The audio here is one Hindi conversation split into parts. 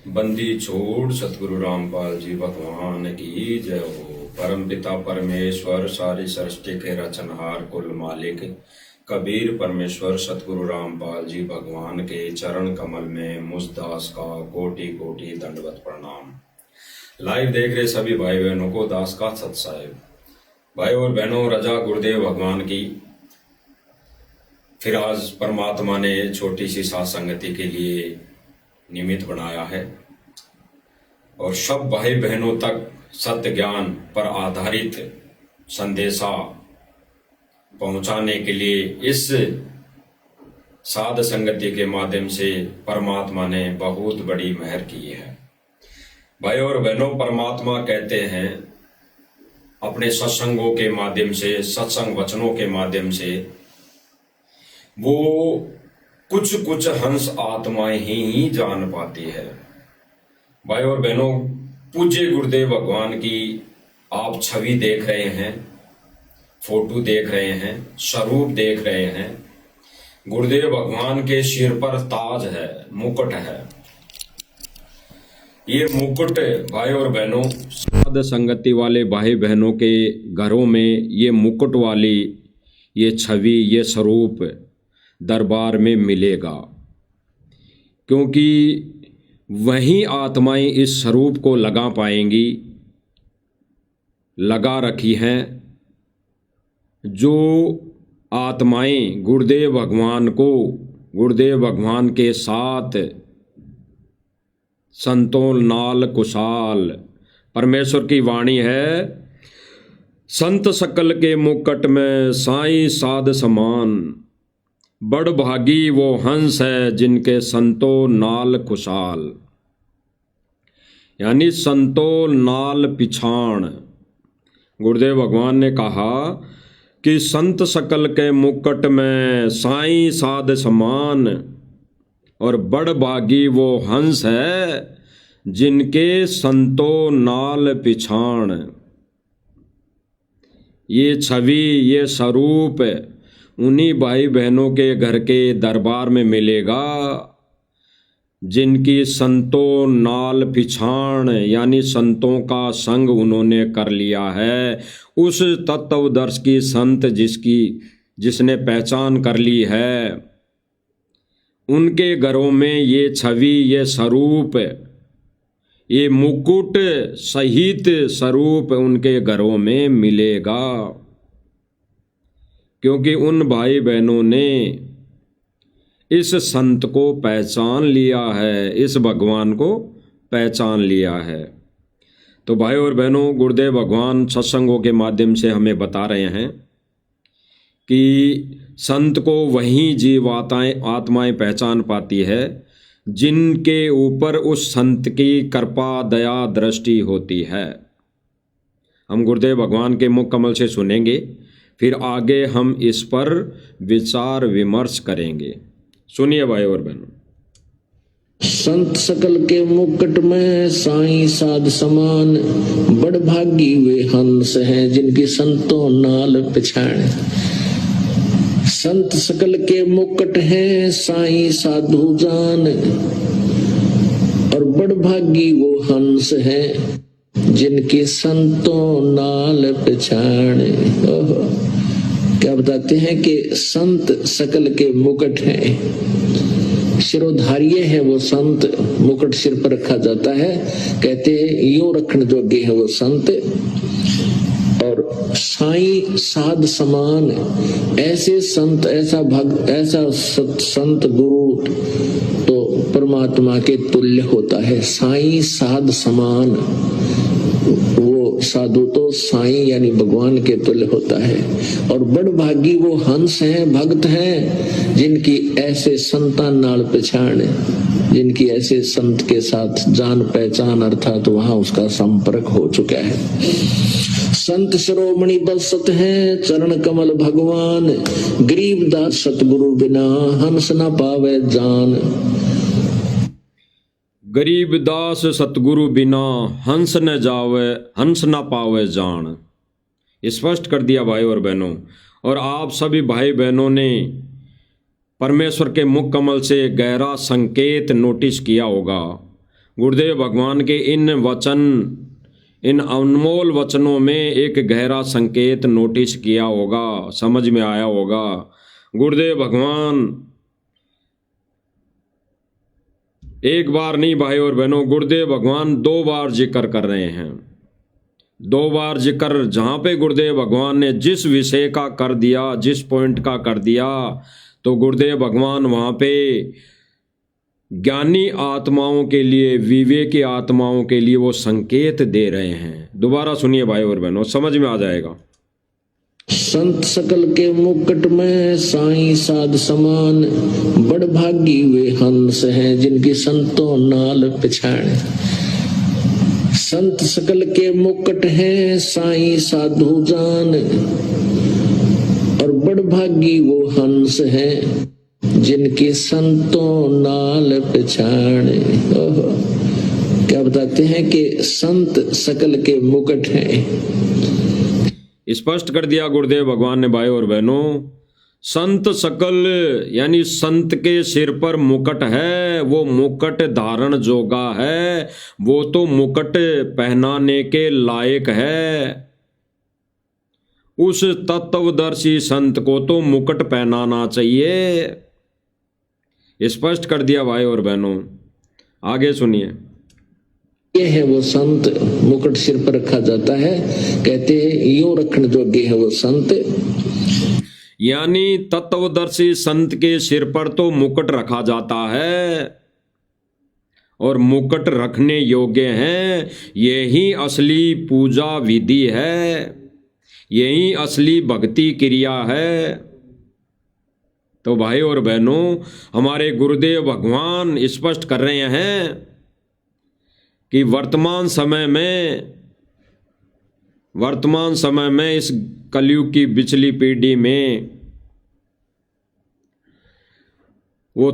बंदी छोड़ सतगुरु रामपाल जी भगवान की जय हो। परम पिता परमेश्वर सारी सृष्टि के रचनहार कुल मालिक कबीर परमेश्वर सतगुरु रामपाल जी भगवान के चरण कमल में मुझ दास का कोटि कोटि दंडवत प्रणाम। लाइव देख रहे सभी भाई बहनों को दास का सत साहिब। भाई और बहनों, रजा गुरुदेव भगवान की फिर आज परमात्मा ने छोटी सी साथ संगति के लिए निमित्त बनाया है और सब भाई बहनों तक सत्य ज्ञान पर आधारित संदेशा पहुंचाने के लिए इस साध संगति के माध्यम से परमात्मा ने बहुत बड़ी मेहर की है। भाई और बहनों, परमात्मा कहते हैं अपने सत्संगों के माध्यम से, सत्संग वचनों के माध्यम से वो कुछ कुछ हंस आत्माएं ही जान पाती है। भाई और बहनों, पूज्य गुरुदेव भगवान की आप छवि देख रहे हैं, फोटो देख रहे हैं, स्वरूप देख रहे हैं। गुरुदेव भगवान के सिर पर ताज है, मुकुट है। ये मुकुट भाई और बहनों, साध संगति वाले भाई बहनों के घरों में ये मुकुट वाली ये छवि, ये स्वरूप दरबार में मिलेगा, क्योंकि वही आत्माएं इस स्वरूप को लगा पाएंगी, लगा रखी हैं। जो आत्माएं गुरुदेव भगवान को, गुरुदेव भगवान के साथ संतों नाल कुशाल, परमेश्वर की वाणी है, संत सकल के मुकुट में साईं साध समान, बड़ भागी वो हंस है जिनके संतों नाल खुशाल। यानी संतों नाल पिछाण। गुरुदेव भगवान ने कहा कि संत सकल के मुकुट में साईं साध समान और बड़ भागी वो हंस है जिनके संतों नाल पिछाण। ये छवि, ये स्वरूप उन्हीं भाई बहनों के घर के दरबार में मिलेगा जिनकी संतों नाल पिछाण, यानी संतों का संग उन्होंने कर लिया है। उस तत्वदर्श की संत जिसने पहचान कर ली है, उनके घरों में ये छवि, ये स्वरूप, ये मुकुट सहित स्वरूप उनके घरों में मिलेगा, क्योंकि उन भाई बहनों ने इस संत को पहचान लिया है, इस भगवान को पहचान लिया है। तो भाई और बहनों, गुरुदेव भगवान सत्संगों के माध्यम से हमें बता रहे हैं कि संत को वही आत्माएं पहचान पाती है जिनके ऊपर उस संत की कृपा दया दृष्टि होती है। हम गुरुदेव भगवान के मुख कमल से सुनेंगे, फिर आगे हम इस पर विचार विमर्श करेंगे। सुनिए भाई और बहनों। संत सकल के मुकुट में साईं साध समान, बड़ भागी वे हंस हैं जिनकी संतों नाल पिछाण। संत सकल के मुकुट हैं साईं साधु जान, और बड़ भागी वो हंस हैं जिनके संतों नाल पिछाण। क्या बताते हैं कि संत सकल के मुकुट हैं, सिरोधार्य है वो संत, मुकुट सिर पर रखा जाता है। कहते हैं यूं रखने जोगे है वो संत। और साईं साध समान, ऐसे संत, ऐसा भक्त, ऐसा संत गुरु तो परमात्मा के तुल्य होता है। साईं साध समान, वो साधु तो साईं यानी भगवान के तुल्य होता है। और बड़ भागी वो हंस हैं, भक्त हैं जिनकी ऐसे संतान नाल पहचान, जिनकी ऐसे संत के साथ जान पहचान, अर्थात वहां उसका संपर्क हो चुका है। संत शिरोमणि बसत हैं चरण कमल भगवान, गरीबदास सतगुरु बिना हंस न पावे जान। गरीबदास सतगुरु बिना हंस न जावे, हंस न पावे जान। स्पष्ट कर दिया भाई और बहनों। और आप सभी भाई बहनों ने परमेश्वर के मुख कमल से गहरा संकेत नोटिस किया होगा। गुरुदेव भगवान के इन अनमोल वचनों में एक गहरा संकेत नोटिस किया होगा, समझ में आया होगा। गुरुदेव भगवान एक बार नहीं भाई और बहनों, गुरुदेव भगवान 2 बार जिक्र कर रहे हैं। 2 बार जिक्र, जहां पे गुरुदेव भगवान ने जिस विषय का कर दिया, जिस पॉइंट का कर दिया, तो गुरुदेव भगवान वहां पे ज्ञानी आत्माओं के लिए, विवेकी आत्माओं के लिए वो संकेत दे रहे हैं। दोबारा सुनिए भाई और बहनों, समझ में आ जाएगा। संत सकल के मुकुट में साईं साध समान, बड़ भागी वे हंस हैं जिनकी संतों नाल पिछाड़। संत सकल के मुकुट हैं साईं साधु जान, और बड़ भागी वो हंस हैं जिनकी संतों नाल पिछाड़े। क्या बताते हैं कि संत सकल के मुकुट हैं। स्पष्ट कर दिया गुरुदेव भगवान ने भाई और बहनों, संत सकल यानी संत के सिर पर मुकुट है, वो मुकुट धारण जोगा है, वो तो मुकुट पहनाने के लायक है। उस तत्वदर्शी संत को तो मुकुट पहनाना चाहिए। स्पष्ट कर दिया भाई और बहनों, आगे सुनिए। ये है वो संत, मुकुट सिर पर रखा जाता है, कहते हैं यूं रखने जोगे है वो संत। यानी तत्वदर्शी संत के सिर पर तो मुकुट रखा जाता है, और मुकुट रखने योग्य हैं। यही असली पूजा विधि है, यही असली भक्ति क्रिया है। तो भाई और बहनों, हमारे गुरुदेव भगवान स्पष्ट कर रहे हैं कि वर्तमान समय में इस कलयुग की पिछली पीढ़ी में वो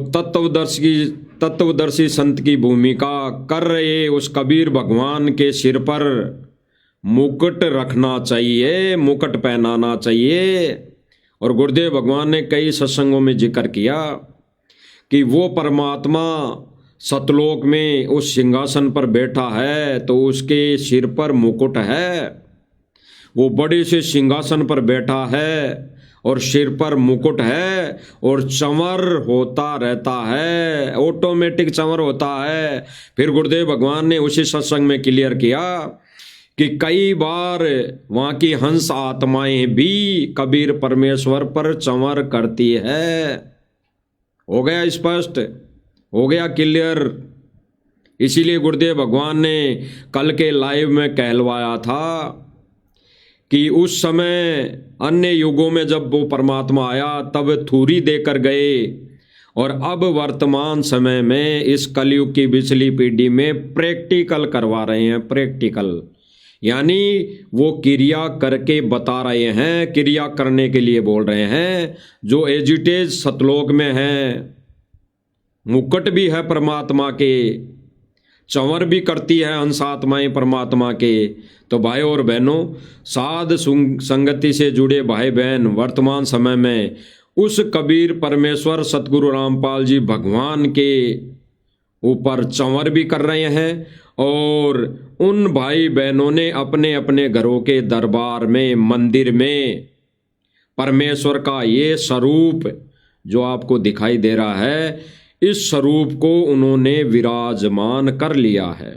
तत्वदर्शी संत की भूमिका कर रहे उस कबीर भगवान के सिर पर मुकुट रखना चाहिए, मुकुट पहनाना चाहिए। और गुरुदेव भगवान ने कई सत्संगों में जिक्र किया कि वो परमात्मा सतलोक में उस सिंहासन पर बैठा है, तो उसके सिर पर मुकुट है। वो बड़े से सिंहासन पर बैठा है और सिर पर मुकुट है, और चंवर होता रहता है, ऑटोमेटिक चंवर होता है। फिर गुरुदेव भगवान ने उसी सत्संग में क्लियर किया कि कई बार वहाँ की हंस आत्माएं भी कबीर परमेश्वर पर चंवर करती है। हो गया स्पष्ट, हो गया क्लियर। इसीलिए गुरुदेव भगवान ने कल के लाइव में कहलवाया था कि उस समय अन्य युगों में जब वो परमात्मा आया तब थूरी देकर गए, और अब वर्तमान समय में इस कलयुग की पिछली पीढ़ी में प्रैक्टिकल करवा रहे हैं। प्रैक्टिकल यानी वो क्रिया करके बता रहे हैं, क्रिया करने के लिए बोल रहे हैं। जो एजिटेज सतलोक में है, मुकुट भी है परमात्मा के, चंवर भी करती है हंस आत्माएं परमात्मा के। तो भाई और बहनों, साध संगति से जुड़े भाई बहन वर्तमान समय में उस कबीर परमेश्वर सतगुरु रामपाल जी भगवान के ऊपर चंवर भी कर रहे हैं, और उन भाई बहनों ने अपने अपने घरों के दरबार में, मंदिर में परमेश्वर का ये स्वरूप जो आपको दिखाई दे रहा है, इस स्वरूप को उन्होंने विराजमान कर लिया है।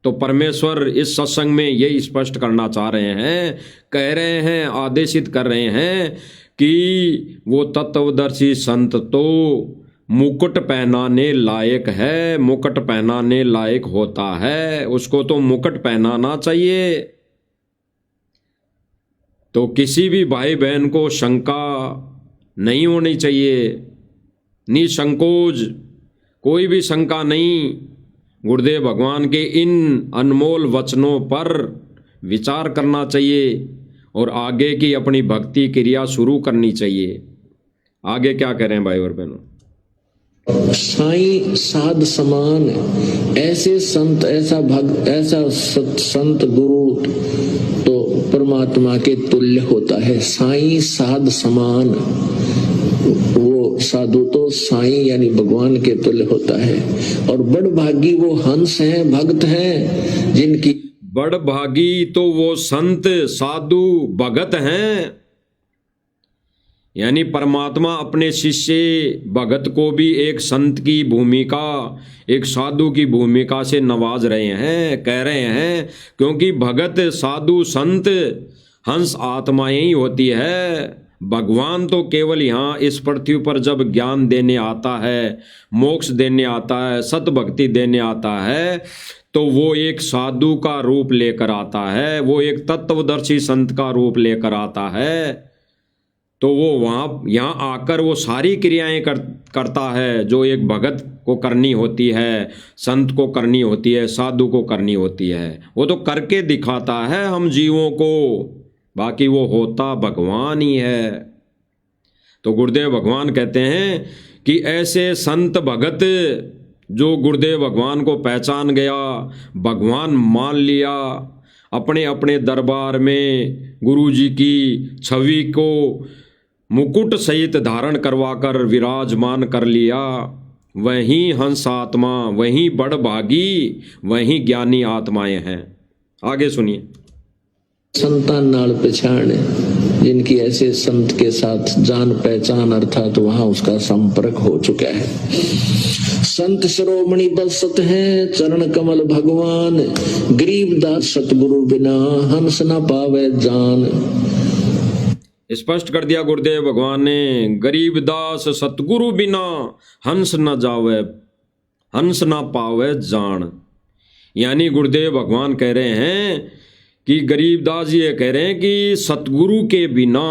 तो परमेश्वर इस सत्संग में यही स्पष्ट करना चाह रहे हैं, कह रहे हैं, आदेशित कर रहे हैं कि वो तत्वदर्शी संत तो मुकुट पहनाने लायक है, मुकुट पहनाने लायक होता है, उसको तो मुकुट पहनाना चाहिए। तो किसी भी भाई बहन को शंका नहीं होनी चाहिए, निसंकोच, कोई भी शंका नहीं। गुरुदेव भगवान के इन अनमोल वचनों पर विचार करना चाहिए और आगे की अपनी भक्ति क्रिया शुरू करनी चाहिए। आगे क्या कह रहे हैं भाई और बहनों? साईं साध समान, ऐसे संत, ऐसा भक्त, ऐसा संत गुरु तो परमात्मा के तुल्य होता है। साईं साध समान, वो साधु तो साईं यानी भगवान के तुल्य होता है। और बड़ भागी वो हंस हैं, भक्त हैं, जिनकी बड़ भागी तो वो संत साधु भगत हैं। यानी परमात्मा अपने शिष्य भगत को भी एक संत की भूमिका, एक साधु की भूमिका से नवाज रहे हैं, कह रहे हैं, क्योंकि भगत साधु संत हंस आत्माएं ही होती है। भगवान तो केवल यहाँ इस पृथ्वी पर जब ज्ञान देने आता है, मोक्ष देने आता है, सत भक्ति देने आता है, तो वो एक साधु का रूप लेकर आता है, वो एक तत्वदर्शी संत का रूप लेकर आता है। तो वो वहाँ यहाँ आकर वो सारी क्रियाएं करता है जो एक भगत को करनी होती है, संत को करनी होती है, साधु को करनी होती है। वो तो करके दिखाता है हम जीवों को, बाकी वो होता भगवान ही है। तो गुरुदेव भगवान कहते हैं कि ऐसे संत भगत जो गुरुदेव भगवान को पहचान गया, भगवान मान लिया, अपने अपने दरबार में गुरु जी की छवि को मुकुट सहित धारण करवाकर विराजमान कर लिया, वही हंस आत्मा, वही बड़ भागी, वही ज्ञानी आत्माएं हैं। आगे सुनिए। संतान नाल पहचान, जिनकी ऐसे संत के साथ जान पहचान अर्थात वहां उसका संपर्क हो चुका है। संत शिरोमणि बसत हैं चरण कमल भगवान, गरीबदास सतगुरु बिना हंस न पावे जान। स्पष्ट कर दिया गुरुदेव भगवान ने, गरीबदास सतगुरु बिना हंस न जावे, हंस न पावे जान। यानी गुरुदेव भगवान कह रहे हैं कि गरीबदास ये कह रहे हैं कि सतगुरु के बिना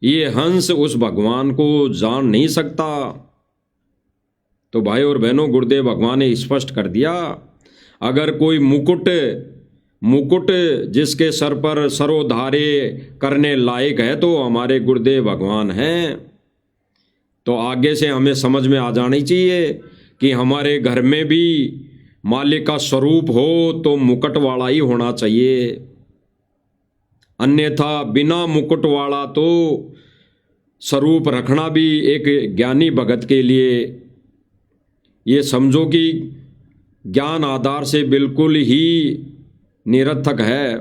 ये हंस उस भगवान को जान नहीं सकता। तो भाई और बहनों, गुरुदेव भगवान ने स्पष्ट कर दिया, अगर कोई मुकुट जिसके सर पर सरोधारे करने लायक है तो हमारे गुरुदेव भगवान हैं। तो आगे से हमें समझ में आ जानी चाहिए कि हमारे घर में भी मालिक का स्वरूप हो तो मुकुट वाला ही होना चाहिए, अन्यथा बिना मुकुट वाला तो स्वरूप रखना भी एक ज्ञानी भगत के लिए ये समझो कि ज्ञान आधार से बिल्कुल ही निरर्थक है,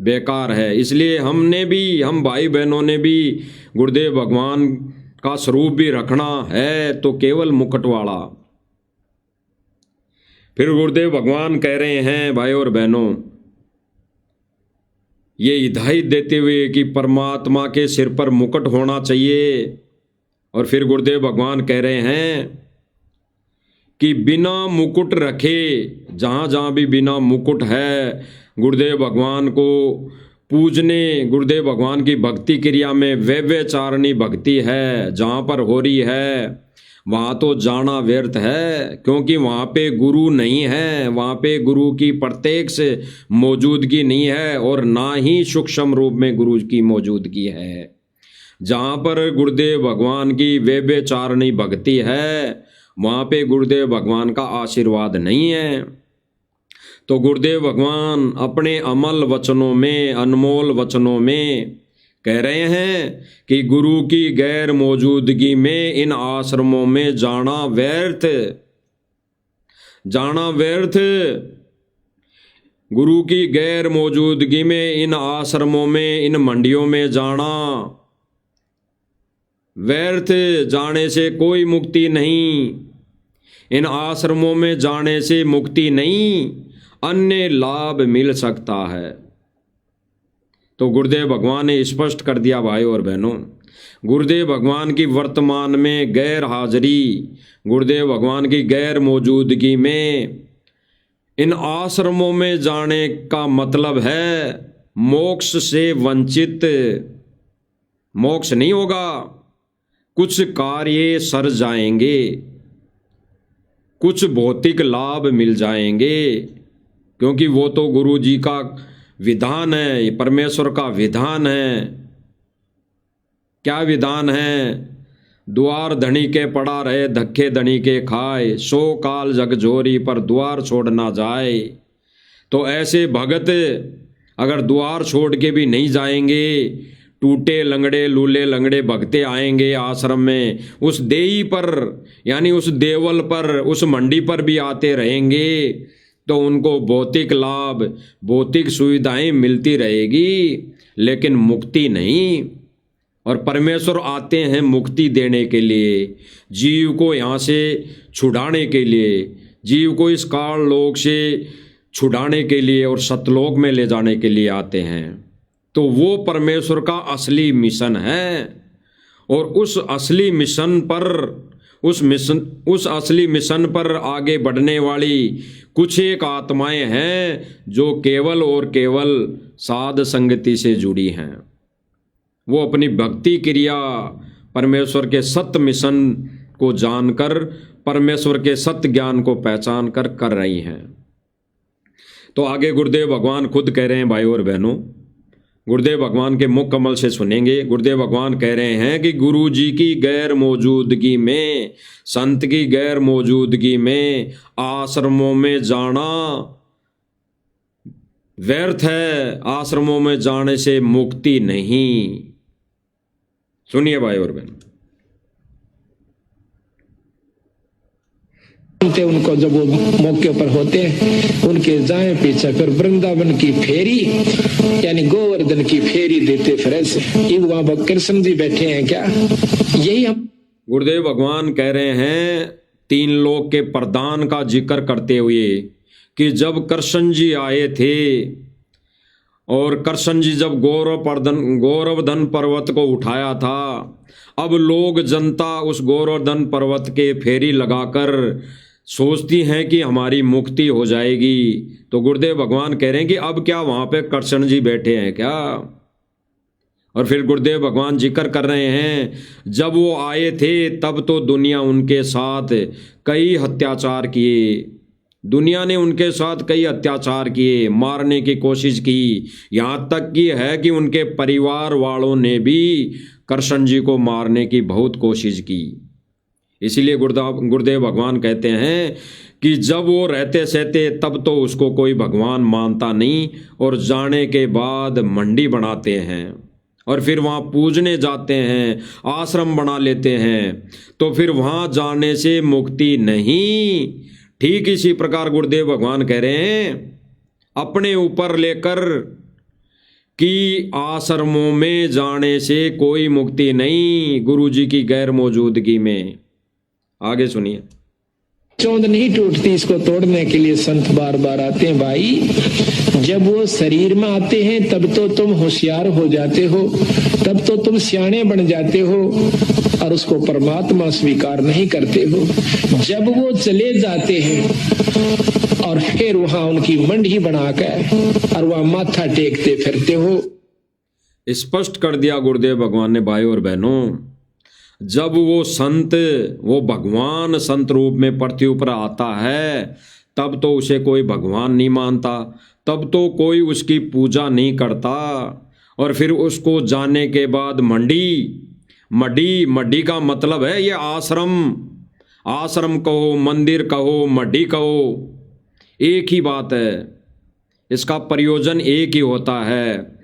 बेकार है। इसलिए हम भाई बहनों ने भी गुरुदेव भगवान का स्वरूप भी रखना है तो केवल मुकुट वाला। फिर गुरुदेव भगवान कह रहे हैं भाई और बहनों, ये हिदायत देते हुए कि परमात्मा के सिर पर मुकुट होना चाहिए। और फिर गुरुदेव भगवान कह रहे हैं कि बिना मुकुट रखे, जहाँ जहाँ भी बिना मुकुट है, गुरुदेव भगवान को पूजने, गुरुदेव भगवान की भक्ति क्रिया में व्यभिचारिणी भक्ति है जहाँ पर हो रही है, वहाँ तो जाना व्यर्थ है, क्योंकि वहाँ पे गुरु नहीं है, वहाँ पे गुरु की प्रत्यक्ष मौजूदगी नहीं है और ना ही सूक्ष्म रूप में गुरु की मौजूदगी है। जहाँ पर गुरुदेव भगवान की व्यभिचारिणी भक्ति है वहाँ पे गुरुदेव भगवान का आशीर्वाद नहीं है। तो गुरुदेव भगवान अपने अमल वचनों में, अनमोल वचनों में कह रहे हैं कि गुरु की गैर मौजूदगी में इन आश्रमों में जाना व्यर्थ, जाना व्यर्थ। गुरु की गैर मौजूदगी में इन आश्रमों में, इन मंडियों में जाना व्यर्थ, जाने से कोई मुक्ति नहीं। इन आश्रमों में जाने से मुक्ति नहीं, अन्य लाभ मिल सकता है। तो गुरुदेव भगवान ने स्पष्ट कर दिया भाई और बहनों, गुरुदेव भगवान की वर्तमान में गैर हाजिरी, गुरुदेव भगवान की गैर मौजूदगी में इन आश्रमों में जाने का मतलब है मोक्ष से वंचित। मोक्ष नहीं होगा, कुछ कार्य सर जाएंगे, कुछ भौतिक लाभ मिल जाएंगे, क्योंकि वो तो गुरु जी का विधान है, परमेश्वर का विधान है। क्या विधान है? द्वार धनी के पड़ा रहे, धक्के धनी के खाए, सो काल जग जोरी पर द्वार छोड़ ना जाए। तो ऐसे भगत अगर द्वार छोड़ के भी नहीं जाएंगे टूटे लंगड़े लूले लंगड़े भगते आएंगे आश्रम में, उस देई पर यानी उस देवल पर, उस मंडी पर भी आते रहेंगे, तो उनको भौतिक लाभ, भौतिक सुविधाएं मिलती रहेगी, लेकिन मुक्ति नहीं। और परमेश्वर आते हैं मुक्ति देने के लिए, जीव को यहाँ से छुड़ाने के लिए, जीव को इस काल लोक से छुड़ाने के लिए और सतलोक में ले जाने के लिए आते हैं। तो वो परमेश्वर का असली मिशन है। और उस असली मिशन पर आगे बढ़ने वाली कुछ एक आत्माएं हैं जो केवल और केवल साध संगति से जुड़ी हैं। वो अपनी भक्ति क्रिया परमेश्वर के सत्य मिशन को जानकर, परमेश्वर के सत्य ज्ञान को पहचान कर रही हैं। तो आगे गुरुदेव भगवान खुद कह रहे हैं, भाई और बहनों, गुरुदेव भगवान के मुख कमल से सुनेंगे। गुरुदेव भगवान कह रहे हैं कि गुरु जी की गैर मौजूदगी में, संत की गैर मौजूदगी में आश्रमों में जाना व्यर्थ है, आश्रमों में जाने से मुक्ति नहीं। सुनिए भाई और बहन। उनको जब वो मौके पर होते हैं, उनके जाए पीछे फिर वृंदावन की फेरी यानी गोवर्धन की फेरी देते फिर ऐसे। ये वहां कृष्ण जी बैठे हैं क्या? यही हम गुरुदेव भगवान कह रहे हैं, तीन लोक के प्रदान का जिक्र करते हुए, कि जब कृष्ण जी आए थे और कृष्ण जी जब गौरवधन पर्वत को उठाया था, अब लोग जनता उस गौरवधन पर्वत के फेरी लगाकर सोचती हैं कि हमारी मुक्ति हो जाएगी। तो गुरुदेव भगवान कह रहे हैं कि अब क्या वहाँ पे कृष्ण जी बैठे हैं क्या? और फिर गुरुदेव भगवान जिक्र कर रहे हैं, जब वो आए थे तब तो दुनिया उनके साथ कई अत्याचार किए, दुनिया ने उनके साथ कई अत्याचार किए, मारने की कोशिश की, यहाँ तक की है कि उनके परिवार वालों ने भी कृष्ण जी को मारने की बहुत कोशिश की। इसीलिए गुरुदेव भगवान कहते हैं कि जब वो रहते सहते तब तो उसको कोई भगवान मानता नहीं, और जाने के बाद मंडी बनाते हैं और फिर वहाँ पूजने जाते हैं, आश्रम बना लेते हैं, तो फिर वहाँ जाने से मुक्ति नहीं। ठीक इसी प्रकार गुरुदेव भगवान कह रहे हैं, अपने ऊपर लेकर कि आश्रमों में जाने से कोई मुक्ति नहीं, गुरु जी की गैर मौजूदगी में। आगे सुनिए। चौंध नहीं टूटती, इसको तोड़ने के लिए संत बार बार आते हैं। भाई जब वो शरीर में आते हैं तब तो तुम होशियार हो जाते हो, तब तो तुम सियाणे बन जाते हो और उसको परमात्मा स्वीकार नहीं करते हो। जब वो चले जाते हैं और फिर वहां उनकी मंडी बनाकर और वहां माथा टेकते फिरते हो। स्पष्ट कर दिया गुरुदेव भगवान ने, भाई और बहनों, जब वो संत, वो भगवान संत रूप में पृथ्वी पर आता है, तब तो उसे कोई भगवान नहीं मानता, तब तो कोई उसकी पूजा नहीं करता। और फिर उसको जाने के बाद मड्डी का मतलब है ये आश्रम, आश्रम कहो, मंदिर कहो, मड्डी कहो, एक ही बात है, इसका प्रयोजन एक ही होता है।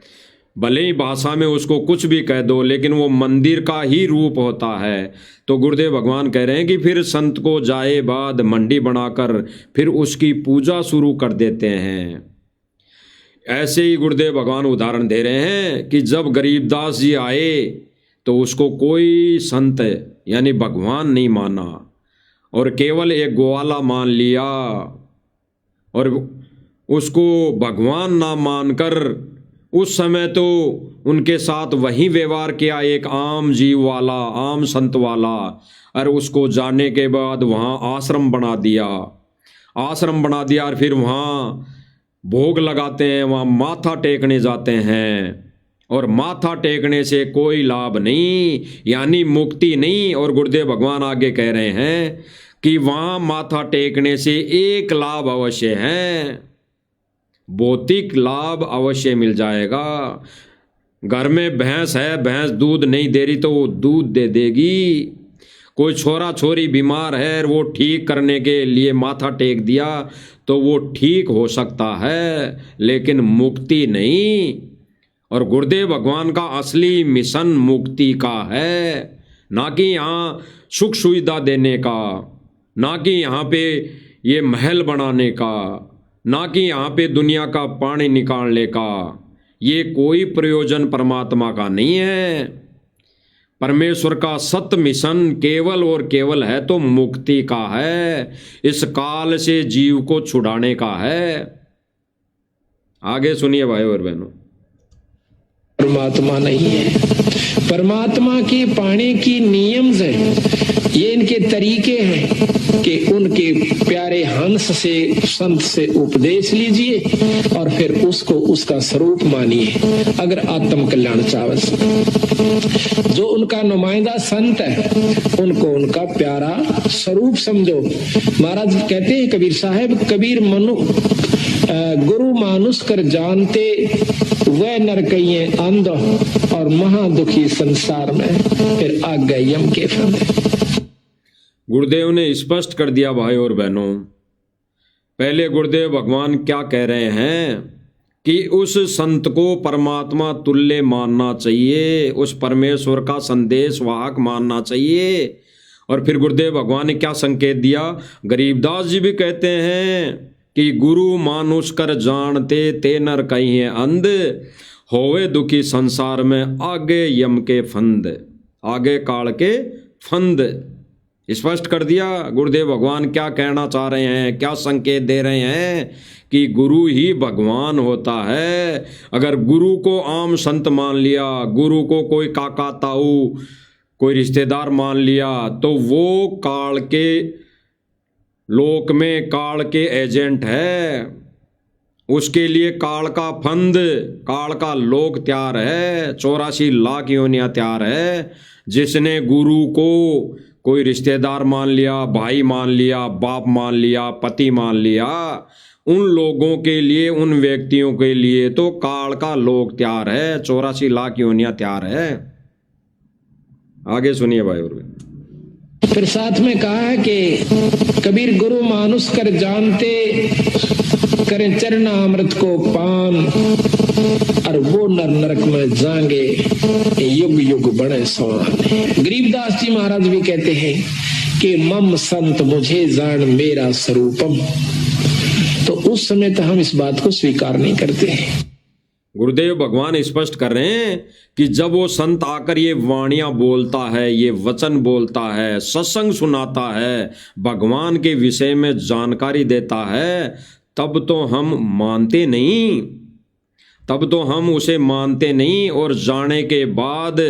भले ही भाषा में उसको कुछ भी कह दो, लेकिन वो मंदिर का ही रूप होता है। तो गुरुदेव भगवान कह रहे हैं कि फिर संत को जाए बाद मंडी बनाकर फिर उसकी पूजा शुरू कर देते हैं। ऐसे ही गुरुदेव भगवान उदाहरण दे रहे हैं कि जब गरीबदास जी आए तो उसको कोई संत यानी भगवान नहीं माना और केवल एक ग्वाला मान लिया, और उसको भगवान ना मानकर उस समय तो उनके साथ वही व्यवहार किया एक आम जीव वाला, आम संत वाला, और उसको जाने के बाद वहाँ आश्रम बना दिया और फिर वहाँ भोग लगाते हैं, वहाँ माथा टेकने जाते हैं, और माथा टेकने से कोई लाभ नहीं, यानी मुक्ति नहीं। और गुरुदेव भगवान आगे कह रहे हैं कि वहाँ माथा टेकने से एक लाभ अवश्य है, भौतिक लाभ अवश्य मिल जाएगा। घर में भैंस है, भैंस दूध नहीं दे रही तो वो दूध दे देगी। कोई छोरा छोरी बीमार है, वो ठीक करने के लिए माथा टेक दिया तो वो ठीक हो सकता है, लेकिन मुक्ति नहीं। और गुरुदेव भगवान का असली मिशन मुक्ति का है, ना कि यहाँ सुख सुविधा देने का, ना कि यहाँ पे ये महल बनाने का, ना कि यहाँ पे दुनिया का पानी निकालने का। ये कोई प्रयोजन परमात्मा का नहीं है। परमेश्वर का सत्य मिशन केवल और केवल है तो मुक्ति का है, इस काल से जीव को छुड़ाने का है। आगे सुनिए भाई और बहनों। परमात्मा नहीं है। परमात्मा के पाने की नियम है, ये इनके तरीके हैं कि उनके प्यारे हंस से, संत से उपदेश लीजिए और फिर उसको उसका स्वरूप मानिए। अगर आत्म कल्याण चावल, जो उनका नुमाइंदा संत है उनको उनका प्यारा स्वरूप समझो। महाराज कहते हैं कबीर साहब, कबीर मनु गुरु मानुष कर जानते, वह नर कहिए अंध और महादुखी संसार में, फिर आ गए यम के फंदे। गुरुदेव ने स्पष्ट कर दिया भाई और बहनों। पहले गुरुदेव भगवान क्या कह रहे हैं कि उस संत को परमात्मा तुल्य मानना चाहिए, उस परमेश्वर का संदेश वाहक मानना चाहिए। और फिर गुरुदेव भगवान ने क्या संकेत दिया, गरीबदास जी भी कहते हैं कि गुरु मानुष कर जानते, ते नर कहिए अंध, होवे दुखी संसार में आगे यम के फंद, आगे काल के फंद। स्पष्ट कर दिया गुरुदेव भगवान क्या कहना चाह रहे हैं, क्या संकेत दे रहे हैं कि गुरु ही भगवान होता है। अगर गुरु को आम संत मान लिया, गुरु को कोई काका ताऊ कोई रिश्तेदार मान लिया, तो वो काल के लोक में काल के एजेंट है। उसके लिए काल का फंद, काल का लोक तैयार है, 84 लाख योनियां तैयार है। जिसने गुरु को कोई रिश्तेदार मान लिया, भाई मान लिया, बाप मान लिया, पति मान लिया, उन लोगों के लिए, उन व्यक्तियों के लिए तो काल का लोक तैयार है, 84 लाख योनियां तैयार है। आगे सुनिए भाई और फिर साथ में कहा है कि कबीर गुरु मानुष कर जानते, करें चरना अमृत को पान, और वो नर नरक में जाएंगे, युग युग बड़े सोहाने। गरीबदास जी महाराज भी कहते हैं कि मम संत मुझे जान मेरा स्वरूपम। तो उस समय तो हम इस बात को स्वीकार नहीं करते हैं। गुरुदेव भगवान स्पष्ट कर रहे हैं कि जब वो संत आकर ये वाणियां बोलता है, ये वचन बोलता है, सत्संग सुनाता है, भगवान के विषय में जानकारी देता है, तब तो हम मानते नहीं, तब तो हम उसे मानते नहीं। और जाने के बाद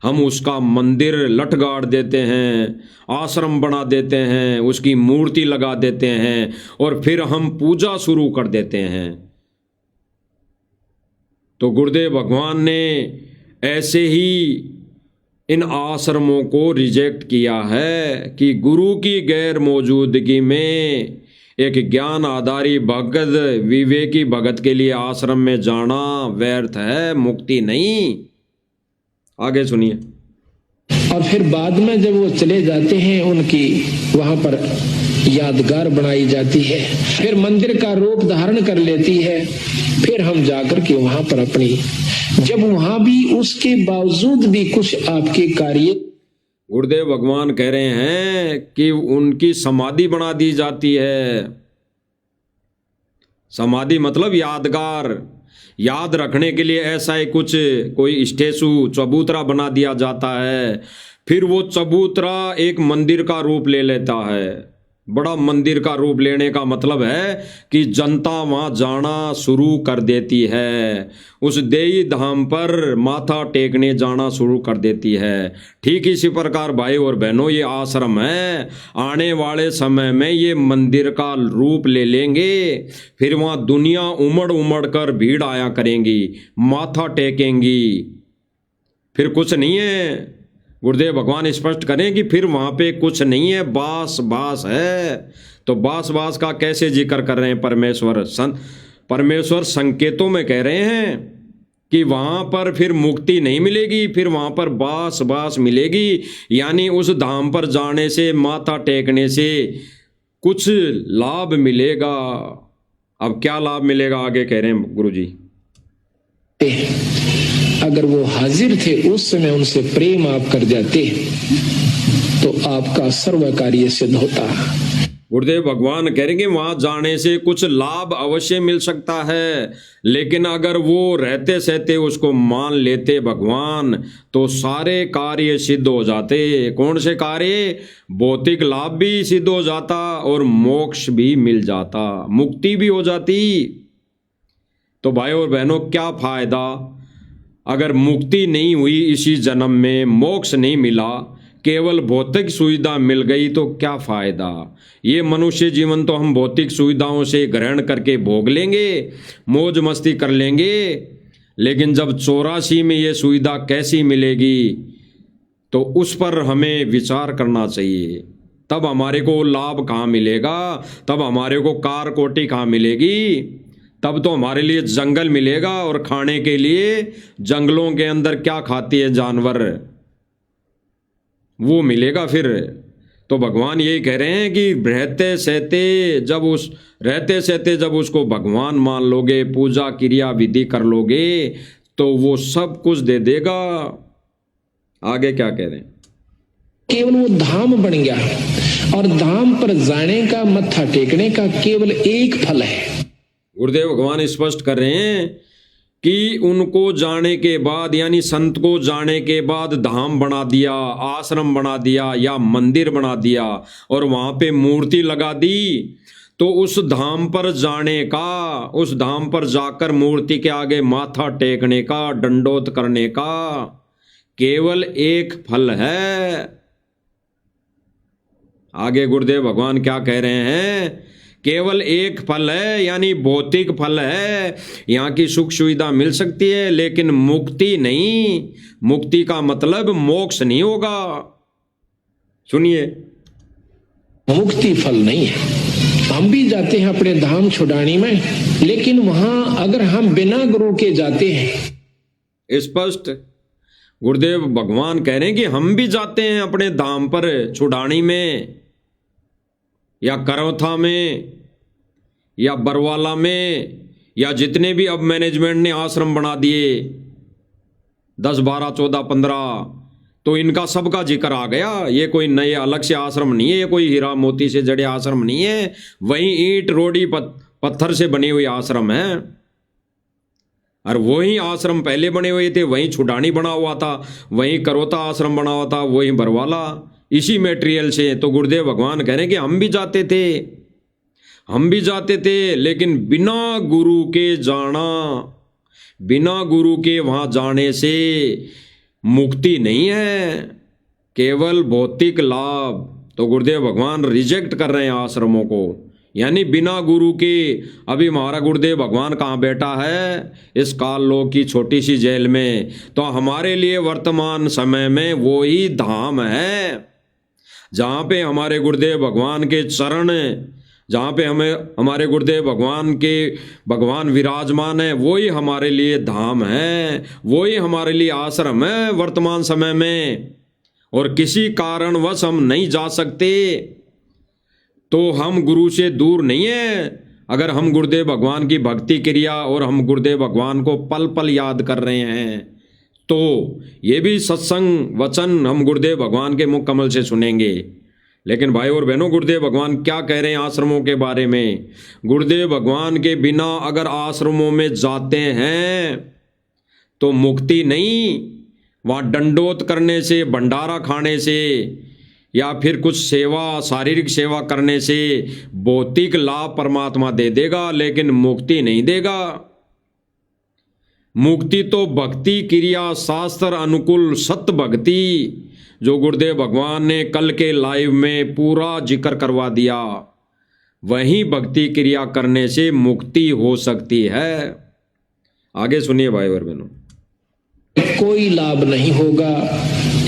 हम उसका मंदिर लट गाड़ देते हैं, आश्रम बना देते हैं, उसकी मूर्ति लगा देते हैं और फिर हम पूजा शुरू कर देते हैं। तो गुरुदेव भगवान ने ऐसे ही इन आश्रमों को रिजेक्ट किया है कि गुरु की गैर मौजूदगी में एक ज्ञान आधारी भगत, विवेकी भगत के लिए आश्रम में जाना व्यर्थ है, मुक्ति नहीं। आगे सुनिए। और फिर बाद में जब वो चले जाते हैं, उनकी वहां पर यादगार बनाई जाती है, फिर मंदिर का रूप धारण कर लेती है। फिर हम जाकर के वहां पर अपनी, जब वहां भी उसके बावजूद भी कुछ आपके कार्य, गुरुदेव भगवान कह रहे हैं कि उनकी समाधि बना दी जाती है। समाधि मतलब यादगार, याद रखने के लिए ऐसा ही कुछ कोई स्टेचू, चबूतरा बना दिया जाता है। फिर वो चबूतरा एक मंदिर का रूप ले लेता है। बड़ा मंदिर का रूप लेने का मतलब है कि जनता वहां जाना शुरू कर देती है, उस देई धाम पर माथा टेकने जाना शुरू कर देती है। ठीक इसी प्रकार भाई और बहनों, ये आश्रम है, आने वाले समय में ये मंदिर का रूप ले लेंगे। फिर वहां दुनिया उमड़ उमड़ कर भीड़ आया करेंगी, माथा टेकेंगी। फिर कुछ नहीं है। गुरुदेव भगवान स्पष्ट करें कि फिर वहां पे कुछ नहीं है, बास बास है। तो बास बास का कैसे जिक्र कर रहे हैं परमेश्वर? परमेश्वर संकेतों में कह रहे हैं कि वहां पर फिर मुक्ति नहीं मिलेगी, फिर वहां पर बास बास मिलेगी। यानी उस धाम पर जाने से, माथा टेकने से कुछ लाभ मिलेगा। अब क्या लाभ मिलेगा आगे कह रहे हैं गुरु जी। अगर वो हाजिर थे उस समय उनसे प्रेम आप कर जाते तो आपका सर्व कार्य सिद्ध होता। गुरुदेव भगवान कह रहे हैं वहां जाने से कुछ लाभ अवश्य मिल सकता है, लेकिन अगर वो रहते सहते उसको मान लेते भगवान तो सारे कार्य सिद्ध हो जाते। कौन से कार्य? भौतिक लाभ भी सिद्ध हो जाता और मोक्ष भी मिल जाता, मुक्ति भी हो जाती। तो भाई और बहनों, क्या फायदा अगर मुक्ति नहीं हुई इसी जन्म में, मोक्ष नहीं मिला, केवल भौतिक सुविधा मिल गई तो क्या फायदा? ये मनुष्य जीवन तो हम भौतिक सुविधाओं से ग्रहण करके भोग लेंगे, मौज मस्ती कर लेंगे, लेकिन जब 84 में ये सुविधा कैसी मिलेगी तो उस पर हमें विचार करना चाहिए। तब हमारे को लाभ कहाँ मिलेगा? तब हमारे को कार कोटी कहाँ मिलेगी? तब तो हमारे लिए जंगल मिलेगा, और खाने के लिए जंगलों के अंदर क्या खाती है जानवर, वो मिलेगा फिर। तो भगवान यही कह रहे हैं कि रहते सहते जब उसको भगवान मान लोगे, पूजा क्रिया विधि कर लोगे, तो वो सब कुछ दे देगा। आगे क्या कह रहे हैं? केवल वो धाम बन गया, और धाम पर जाने का, मत्था टेकने का केवल एक फल है। गुरुदेव भगवान स्पष्ट कर रहे हैं कि उनको जाने के बाद, यानी संत को जाने के बाद धाम बना दिया, आश्रम बना दिया या मंदिर बना दिया और वहां पे मूर्ति लगा दी, तो उस धाम पर जाने का, उस धाम पर जाकर मूर्ति के आगे माथा टेकने का, दंडोत करने का केवल एक फल है। आगे गुरुदेव भगवान क्या कह रहे हैं? केवल एक फल है, यानी भौतिक फल है। यहाँ की सुख सुविधा मिल सकती है लेकिन मुक्ति नहीं। मुक्ति का मतलब मोक्ष नहीं होगा। सुनिए, मुक्ति फल नहीं है। हम भी जाते हैं अपने धाम छुड़ानी में, लेकिन वहां अगर हम बिना गुरु के जाते हैं, स्पष्ट गुरुदेव भगवान कह रहे हैं कि हम भी जाते हैं अपने धाम पर छुड़ानी में, या करौथा में, या बरवाला में, या जितने भी अब मैनेजमेंट ने आश्रम बना दिए 10, 12, 14, 15, तो इनका सबका जिक्र आ गया। ये कोई नए अलग से आश्रम नहीं है, ये कोई हीरा मोती से जड़े आश्रम नहीं है। वही ईंट रोड़ी पत्थर से बने हुए आश्रम है, और वही आश्रम पहले बने हुए थे। वही छुड़ानी बना हुआ था, वही करौता आश्रम बना हुआ था, वही बरवाला, इसी मटेरियल से। तो गुरुदेव भगवान कह रहे हैं कि हम भी जाते थे, लेकिन बिना गुरु के जाना, बिना गुरु के वहां जाने से मुक्ति नहीं है, केवल भौतिक लाभ। तो गुरुदेव भगवान रिजेक्ट कर रहे हैं आश्रमों को, यानी बिना गुरु के। अभी हमारा गुरुदेव भगवान कहाँ बैठा है? इस काल लोक की छोटी सी जेल में। तो हमारे लिए वर्तमान समय में वो ही धाम है जहाँ पे हमारे गुरुदेव भगवान के चरण, जहाँ पे हमारे गुरुदेव भगवान विराजमान है, वही हमारे लिए धाम है, वही हमारे लिए आश्रम है वर्तमान समय में। और किसी कारणवश हम नहीं जा सकते तो हम गुरु से दूर नहीं है। अगर हम गुरुदेव भगवान की भक्ति क्रिया और हम गुरुदेव भगवान को पल पल याद कर रहे हैं, तो ये भी सत्संग वचन हम गुरुदेव भगवान के मुख कमल से सुनेंगे। लेकिन भाई और बहनों, गुरुदेव भगवान क्या कह रहे हैं आश्रमों के बारे में? गुरुदेव भगवान के बिना अगर आश्रमों में जाते हैं तो मुक्ति नहीं। वहाँ दंडोत करने से, भंडारा खाने से, या फिर कुछ सेवा, शारीरिक सेवा करने से भौतिक लाभ परमात्मा दे देगा, लेकिन मुक्ति नहीं देगा। मुक्ति तो भक्ति क्रिया, शास्त्र अनुकूल सत्य भक्ति, जो गुरुदेव भगवान ने कल के लाइव में पूरा जिक्र करवा दिया, वही भक्ति क्रिया करने से मुक्ति हो सकती है। आगे सुनिए भाई और बहनों। कोई लाभ नहीं होगा।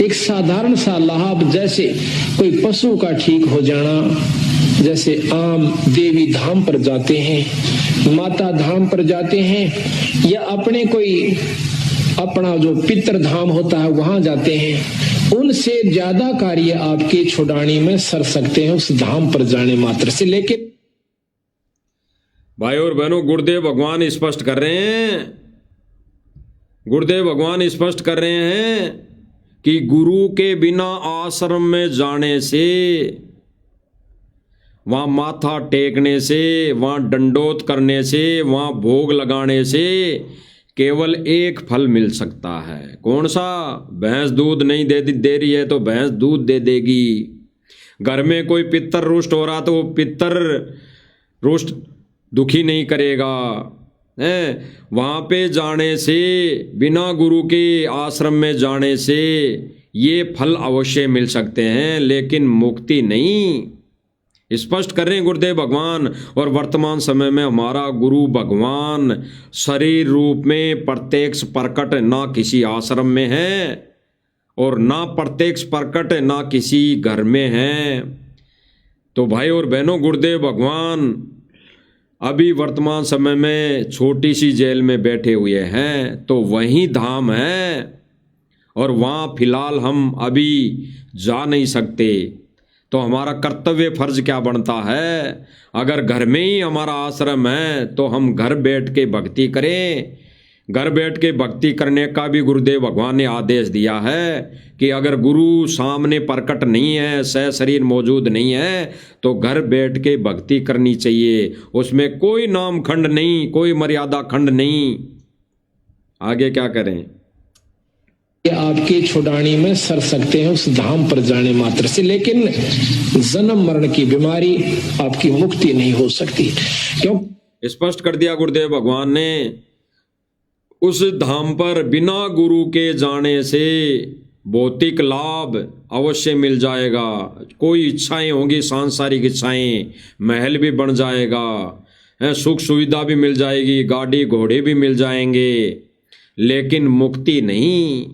एक साधारण सा लाभ, जैसे कोई पशु का ठीक हो जाना, जैसे आम देवी धाम पर जाते हैं, माता धाम पर जाते हैं, या अपने कोई अपना जो पितृ धाम होता है वहां जाते हैं, उनसे ज्यादा कार्य आपके छुड़ानी में सर सकते हैं उस धाम पर जाने मात्र से। लेकिन भाई और बहनों, गुरुदेव भगवान स्पष्ट कर रहे हैं गुरुदेव भगवान स्पष्ट कर रहे हैं कि गुरु के बिना आश्रम में जाने से, वहां माथा टेकने से, वहां दंडोत करने से, वहां भोग लगाने से केवल एक फल मिल सकता है। कौन सा? भैंस दूध नहीं दे रही है तो भैंस दूध दे देगी। घर में कोई पितर रुष्ट हो रहा तो वो पितर रुष्ट दुखी नहीं करेगा। वहां पे जाने से, बिना गुरु के आश्रम में जाने से ये फल अवश्य मिल सकते हैं, लेकिन मुक्ति नहीं। स्पष्ट कर रहे हैं गुरुदेव भगवान। और वर्तमान समय में हमारा गुरु भगवान शरीर रूप में प्रत्यक्ष प्रकट ना किसी आश्रम में है और ना प्रत्यक्ष प्रकट ना किसी घर में है। तो भाई और बहनों, गुरुदेव भगवान अभी वर्तमान समय में छोटी सी जेल में बैठे हुए हैं, तो वही धाम है और वहाँ फिलहाल हम अभी जा नहीं सकते। तो हमारा कर्तव्य फर्ज क्या बनता है? अगर घर में ही हमारा आश्रम है तो हम घर बैठ के भक्ति करें। घर बैठ के भक्ति करने का भी गुरुदेव भगवान ने आदेश दिया है कि अगर गुरु सामने प्रकट नहीं है, सह शरीर मौजूद नहीं है, तो घर बैठ के भक्ति करनी चाहिए। उसमें कोई नाम खंड नहीं, कोई मर्यादा खंड नहीं। आगे क्या करें? आपकी छुड़ानी में सर सकते हैं उस धाम पर जाने मात्र से, लेकिन जन्म मरण की बीमारी आपकी मुक्ति नहीं हो सकती। क्यों? स्पष्ट कर दिया गुरुदेव भगवान ने। उस धाम पर बिना गुरु के जाने से भौतिक लाभ अवश्य मिल जाएगा। कोई इच्छाएं होंगी, सांसारिक इच्छाएं, महल भी बन जाएगा, सुख सुविधा भी मिल जाएगी, गाड़ी घोड़े भी मिल जाएंगे, लेकिन मुक्ति नहीं।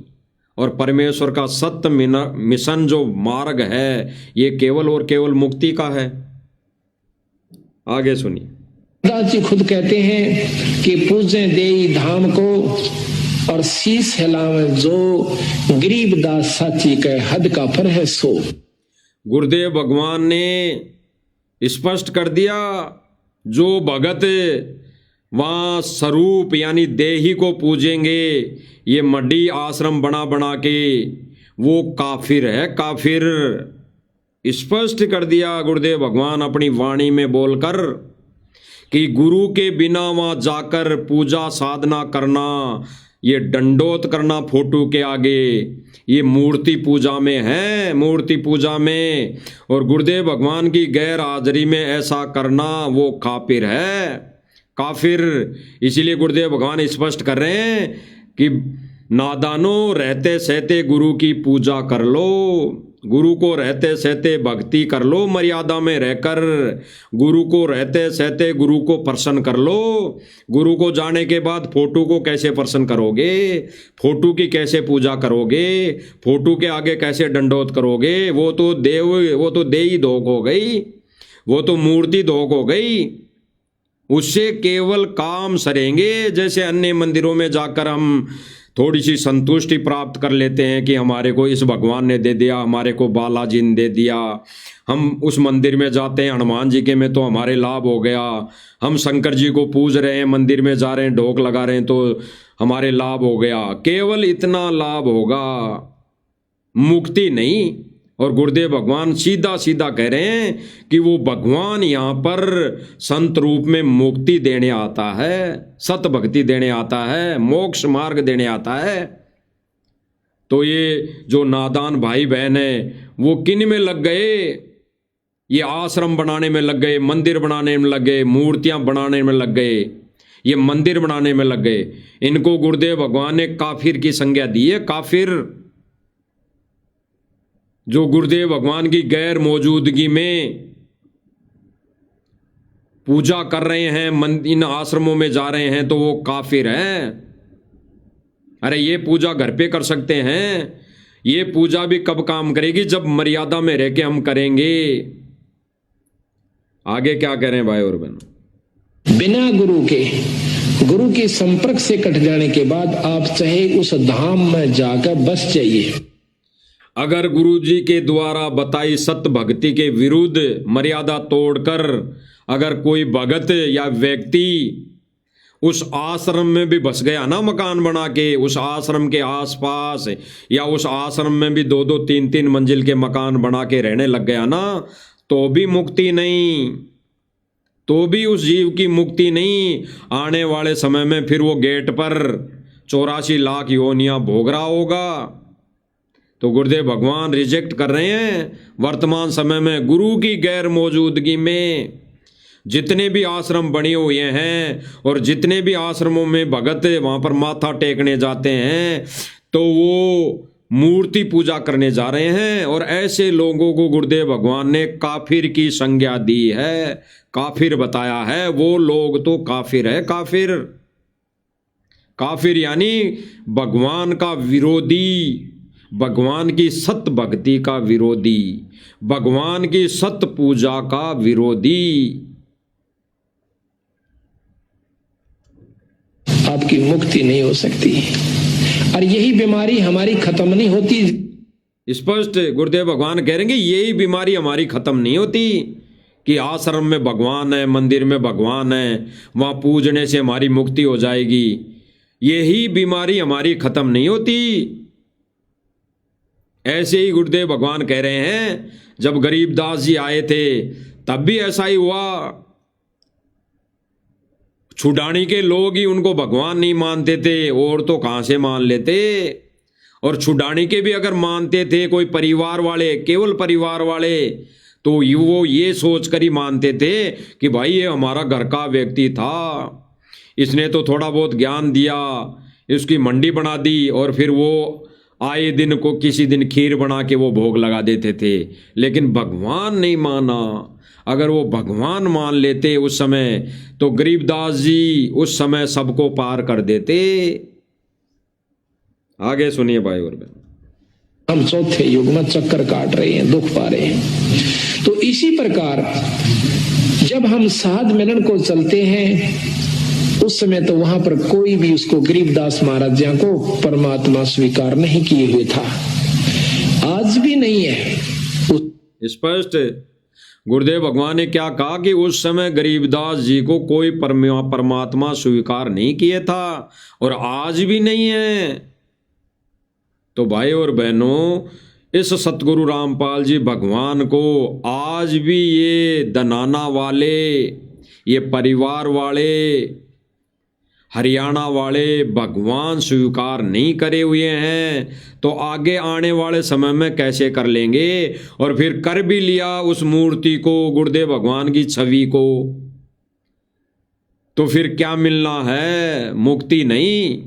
और परमेश्वर का सत्य मिशन जो मार्ग है, ये केवल और केवल मुक्ति का है। आगे सुनिए। दास जी खुद कहते हैं कि पूजे देई धाम को और शीस हिलावे जो गरीबदास साची के हद का फर है सो। गुरुदेव भगवान ने स्पष्ट कर दिया, जो भगत वहाँ स्वरूप यानी देही को पूजेंगे, ये मड्डी आश्रम बना बना के, वो काफिर है, काफिर। स्पष्ट कर दिया गुरुदेव भगवान अपनी वाणी में बोलकर कि गुरु के बिना वहाँ जाकर पूजा साधना करना, ये दंडोत करना फोटो के आगे, ये मूर्ति पूजा में है, मूर्ति पूजा में। और गुरुदेव भगवान की गैर हाजिरी में ऐसा करना वो काफिर है, काफिर। इसीलिए गुरुदेव भगवान स्पष्ट कर रहे हैं कि नादानो रहते सहते गुरु की पूजा कर लो, गुरु को रहते सहते भक्ति कर लो, मर्यादा में रहकर गुरु को रहते सहते गुरु को प्रसन्न कर लो। गुरु को जाने के बाद फोटो को कैसे प्रसन्न करोगे? फोटो की कैसे पूजा करोगे? फोटो के आगे कैसे दंडोत करोगे? वो तो देही धोख हो गई, वो तो मूर्ति धोख हो गई। उससे केवल काम सरेंगे। जैसे अन्य मंदिरों में जाकर हम थोड़ी सी संतुष्टि प्राप्त कर लेते हैं कि हमारे को इस भगवान ने दे दिया, हमारे को बालाजी ने दे दिया। हम उस मंदिर में जाते हैं हनुमान जी के में तो हमारे लाभ हो गया। हम शंकर जी को पूज रहे हैं, मंदिर में जा रहे हैं, ढोक लगा रहे हैं तो हमारे लाभ हो गया। केवल इतना लाभ होगा, मुक्ति नहीं। और गुरुदेव भगवान सीधा सीधा कह रहे हैं कि वो भगवान यहाँ पर संत रूप में मुक्ति देने आता है, सत भक्ति देने आता है, मोक्ष मार्ग देने आता है। तो ये जो नादान भाई बहन है वो किन में लग गए? ये आश्रम बनाने में लग गए, मंदिर बनाने में लग गए, मूर्तियां बनाने में लग गए, ये मंदिर बनाने में लग गए। इनको गुरुदेव भगवान ने काफिर की संज्ञा दी है, काफिर। जो गुरुदेव भगवान की गैर मौजूदगी में पूजा कर रहे हैं, इन आश्रमों में जा रहे हैं, तो वो काफिर हैं। अरे ये पूजा घर पे कर सकते हैं, ये पूजा भी कब काम करेगी? जब मर्यादा में रह के हम करेंगे। आगे क्या कह रहे हैं भाई और बहनों? बिना गुरु के संपर्क से कट जाने के बाद आप चाहे उस धाम में जाकर बस जाइए। अगर गुरु जी के द्वारा बताई सत्य भक्ति के विरुद्ध मर्यादा तोड़कर अगर कोई भगत या व्यक्ति उस आश्रम में भी बस गया ना मकान बना के, उस आश्रम के आसपास या उस आश्रम में भी 2-2 3-3 मंजिल के मकान बना के रहने लग गया ना, तो भी मुक्ति नहीं, तो भी उस जीव की मुक्ति नहीं। आने वाले समय में फिर वो गेट पर 84 लाख योनियां भोग रहा होगा। तो गुरुदेव भगवान रिजेक्ट कर रहे हैं वर्तमान समय में गुरु की गैर मौजूदगी में जितने भी आश्रम बने हुए हैं और जितने भी आश्रमों में भगत वहां पर माथा टेकने जाते हैं तो वो मूर्ति पूजा करने जा रहे हैं। और ऐसे लोगों को गुरुदेव भगवान ने काफिर की संज्ञा दी है, काफिर बताया है। वो लोग तो काफिर है, काफिर, काफिर यानी भगवान का विरोधी, भगवान की सत भक्ति का विरोधी, भगवान की सत पूजा का विरोधी। आपकी मुक्ति नहीं हो सकती और यही बीमारी हमारी खत्म नहीं होती। स्पष्ट गुरुदेव भगवान कह रहे हैं यही बीमारी हमारी खत्म नहीं होती कि आश्रम में भगवान है, मंदिर में भगवान है, वहां पूजने से हमारी मुक्ति हो जाएगी। यही बीमारी हमारी खत्म नहीं होती। ऐसे ही गुरुदेव भगवान कह रहे हैं जब गरीबदास जी आए थे तब भी ऐसा ही हुआ। छुडानी के लोग ही उनको भगवान नहीं मानते थे, और तो कहां से मान लेते। और छुडानी के भी अगर मानते थे कोई परिवार वाले, केवल परिवार वाले, तो वो ये सोचकर ही मानते थे कि भाई ये हमारा घर का व्यक्ति था, इसने तो थोड़ा बहुत ज्ञान दिया, इसकी मंडी बना दी, और फिर वो आए दिन को किसी दिन खीर बना के वो भोग लगा देते थे। लेकिन भगवान नहीं माना। अगर वो भगवान मान लेते उस समय तो गरीबदास जी उस समय सबको पार कर देते। आगे सुनिए भाई और बहन। हम चौथे युग में चक्कर काट रहे हैं, दुख पा रहे हैं। तो इसी प्रकार जब हम साध मिलन को चलते हैं उस समय तो वहां पर कोई भी उसको गरीबदास महाराज जी को परमात्मा स्वीकार नहीं किए हुए था, आज भी नहीं है। स्पष्ट गुरुदेव भगवान ने क्या कहा कि उस समय गरीबदास जी को कोई परमात्मा स्वीकार नहीं किए था और आज भी नहीं है। तो भाई और बहनों, इस सतगुरु रामपाल जी भगवान को आज भी ये दनाना वाले, ये परिवार वाले, हरियाणा वाले भगवान स्वीकार नहीं करे हुए हैं, तो आगे आने वाले समय में कैसे कर लेंगे। और फिर कर भी लिया उस मूर्ति को, गुरुदेव भगवान की छवि को, तो फिर क्या मिलना है? मुक्ति नहीं।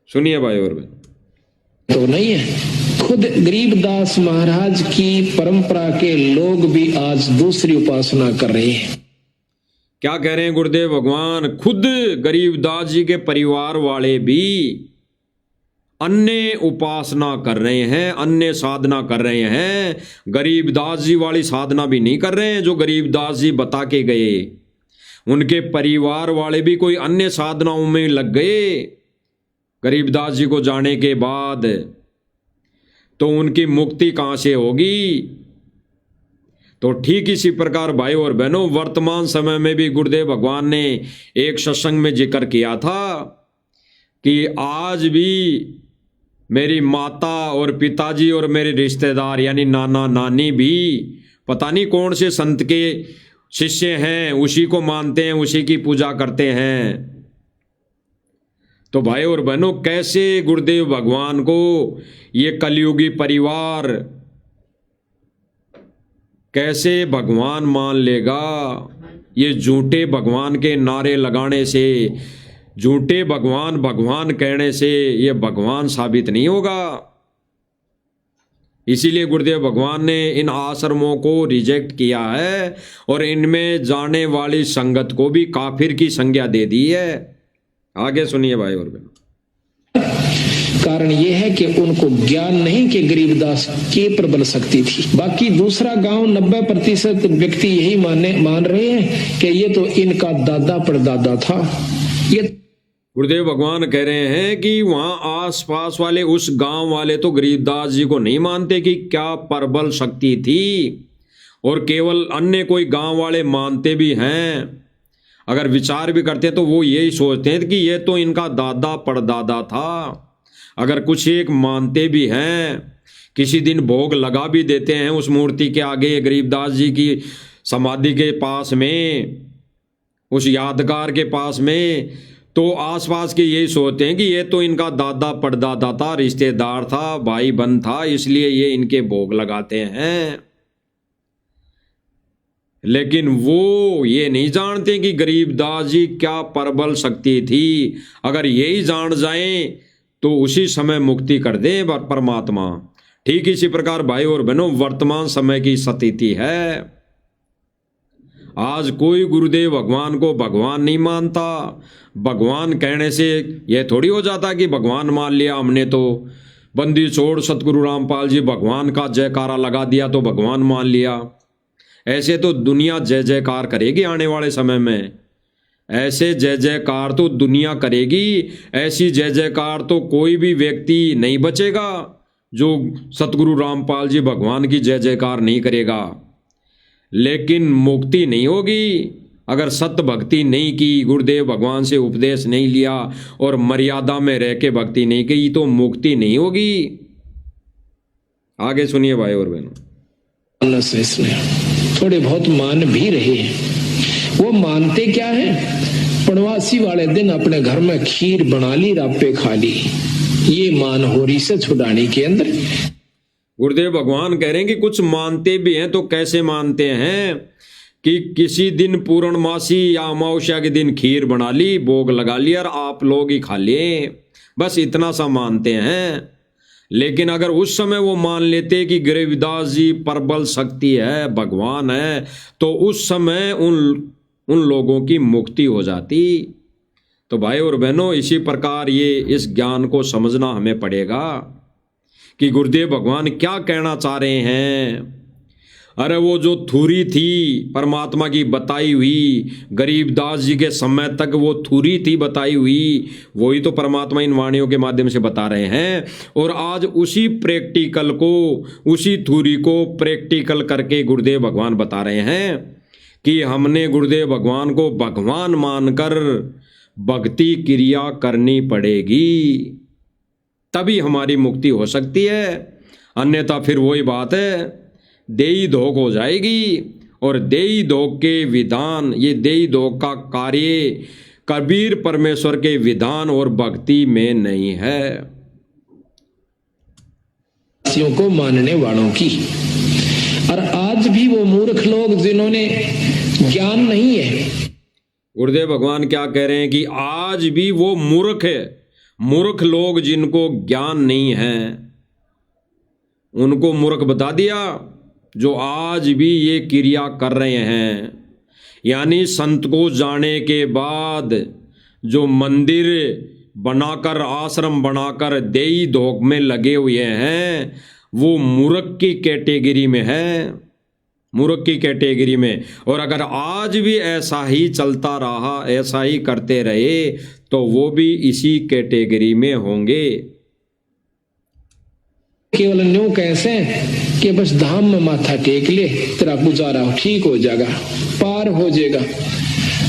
सुनिए भाई और बहन। तो नहीं है। खुद गरीबदास महाराज की परंपरा के लोग भी आज दूसरी उपासना कर रहे हैं। क्या कह रहे हैं गुरुदेव भगवान? खुद गरीबदास जी के परिवार वाले भी अन्य उपासना कर रहे हैं, अन्य साधना कर रहे हैं। गरीबदास जी वाली साधना भी नहीं कर रहे हैं जो गरीबदास जी बता के गए। उनके परिवार वाले भी कोई अन्य साधनाओं में लग गए गरीबदास जी को जाने के बाद, तो उनकी मुक्ति कहां से होगी? तो ठीक इसी प्रकार भाई और बहनों, वर्तमान समय में भी गुरुदेव भगवान ने एक सत्संग में जिक्र किया था कि आज भी मेरी माता और पिताजी और मेरे रिश्तेदार यानी नाना नानी भी पता नहीं कौन से संत के शिष्य हैं, उसी को मानते हैं, उसी की पूजा करते हैं। तो भाई और बहनों, कैसे गुरुदेव भगवान को ये कलयुगी परिवार कैसे भगवान मान लेगा? ये झूठे भगवान के नारे लगाने से, झूठे भगवान भगवान कहने से ये भगवान साबित नहीं होगा। इसीलिए गुरुदेव भगवान ने इन आश्रमों को रिजेक्ट किया है और इनमें जाने वाली संगत को भी काफिर की संज्ञा दे दी है। आगे सुनिए भाई और बहनों। कारण यह है कि उनको ज्ञान नहीं कि गरीबदास के प्रबल शक्ति थी। बाकी दूसरा गांव 90% व्यक्ति यही मान रहे हैं कि ये तो इनका दादा परदादा था। ये गुरुदेव भगवान कह रहे हैं कि वहां आसपास वाले उस गांव वाले तो गरीबदास जी को नहीं मानते कि क्या प्रबल शक्ति थी, और केवल अन्य कोई गांव वाले मानते भी हैं। अगर विचार भी करते हैं तो वो यही सोचते हैं कि ये तो इनका दादा परदादा था। अगर कुछ एक मानते भी हैं, किसी दिन भोग लगा भी देते हैं उस मूर्ति के आगे, गरीबदास जी की समाधि के पास में, उस यादगार के पास में, तो आसपास के यही सोचते हैं कि ये तो इनका दादा परदादा था, रिश्तेदार था, भाई बहन था, इसलिए ये इनके भोग लगाते हैं। लेकिन वो ये नहीं जानते कि गरीबदास जी क्या प्रबल शक्ति थी। अगर यही जान जाएं तो उसी समय मुक्ति कर दे परमात्मा। ठीक इसी प्रकार भाई और बहनों, वर्तमान समय की स्थिति है, आज कोई गुरुदेव भगवान को भगवान नहीं मानता। भगवान कहने से यह थोड़ी हो जाता कि भगवान मान लिया हमने, तो बंदी छोड़ सतगुरु रामपाल जी भगवान का जयकारा लगा दिया तो भगवान मान लिया। ऐसे तो दुनिया जय जयकार करेगी आने वाले समय में, ऐसे जय जयकार तो दुनिया करेगी। ऐसी जय जयकार तो कोई भी व्यक्ति नहीं बचेगा जो सतगुरु रामपाल जी भगवान की जय जयकार नहीं करेगा। लेकिन मुक्ति नहीं होगी अगर सत्य भक्ति नहीं की, गुरुदेव भगवान से उपदेश नहीं लिया और मर्यादा में रह के भक्ति नहीं की, तो मुक्ति नहीं होगी। आगे सुनिए भाई और बहनों। थोड़े बहुत मान भी रहे हैं। वो मानते क्या है? पड़वासी वाले दिन अपने घर में खीर बना ली, रापे खा ली। ये मान हो रही से छुड़ाने के अंदर। गुरुदेव भगवान कह रहे हैं कि कुछ मानते भी हैं तो कैसे मानते हैं कि किसी दिन पूर्णमासी या अमावस्या के दिन खीर बना ली, भोग लगा लिया और आप लोग ही खा लिए, बस इतना सा मानते हैं। लेकिन अगर उस समय वो मान लेते कि गरीबदास जी प्रबल शक्ति है, भगवान है, तो उस समय उन लोगों की मुक्ति हो जाती। तो भाई और बहनों, इसी प्रकार ये इस ज्ञान को समझना हमें पड़ेगा कि गुरुदेव भगवान क्या कहना चाह रहे हैं। अरे वो जो थूरी थी परमात्मा की बताई हुई, गरीबदास जी के समय तक वो थूरी थी बताई हुई, वही तो परमात्मा इन वाणियों के माध्यम से बता रहे हैं। और आज उसी प्रैक्टिकल को, उसी थूरी को प्रैक्टिकल करके गुरुदेव भगवान बता रहे हैं कि हमने गुरुदेव भगवान को भगवान मानकर भक्ति क्रिया करनी पड़ेगी, तभी हमारी मुक्ति हो सकती है। अन्यथा फिर वही बात है, देई धोक हो जाएगी। और देई धोक के विधान, ये देई धोक का कार्य कबीर परमेश्वर के विधान और भक्ति में नहीं है। को मानने वालों की। और आज भी वो मूर्ख लोग जिन्होंने ज्ञान नहीं है, गुरुदेव भगवान क्या कह रहे हैं कि आज भी वो मूर्ख लोग जिनको ज्ञान नहीं है, उनको मूर्ख बता दिया, जो आज भी ये क्रिया कर रहे हैं। यानी संत को जाने के बाद जो मंदिर बनाकर, आश्रम बनाकर देई धोक में लगे हुए हैं, वो मूर्ख की कैटेगरी में है, मूर्ख की कैटेगरी में। और अगर आज भी ऐसा ही चलता रहा, ऐसा ही करते रहे, तो वो भी इसी कैटेगरी में होंगे। केवल न्यू कैसे कि बस धाम में माथा टेक ले, तेरा गुजारा ठीक हो जाएगा, पार हो जाएगा।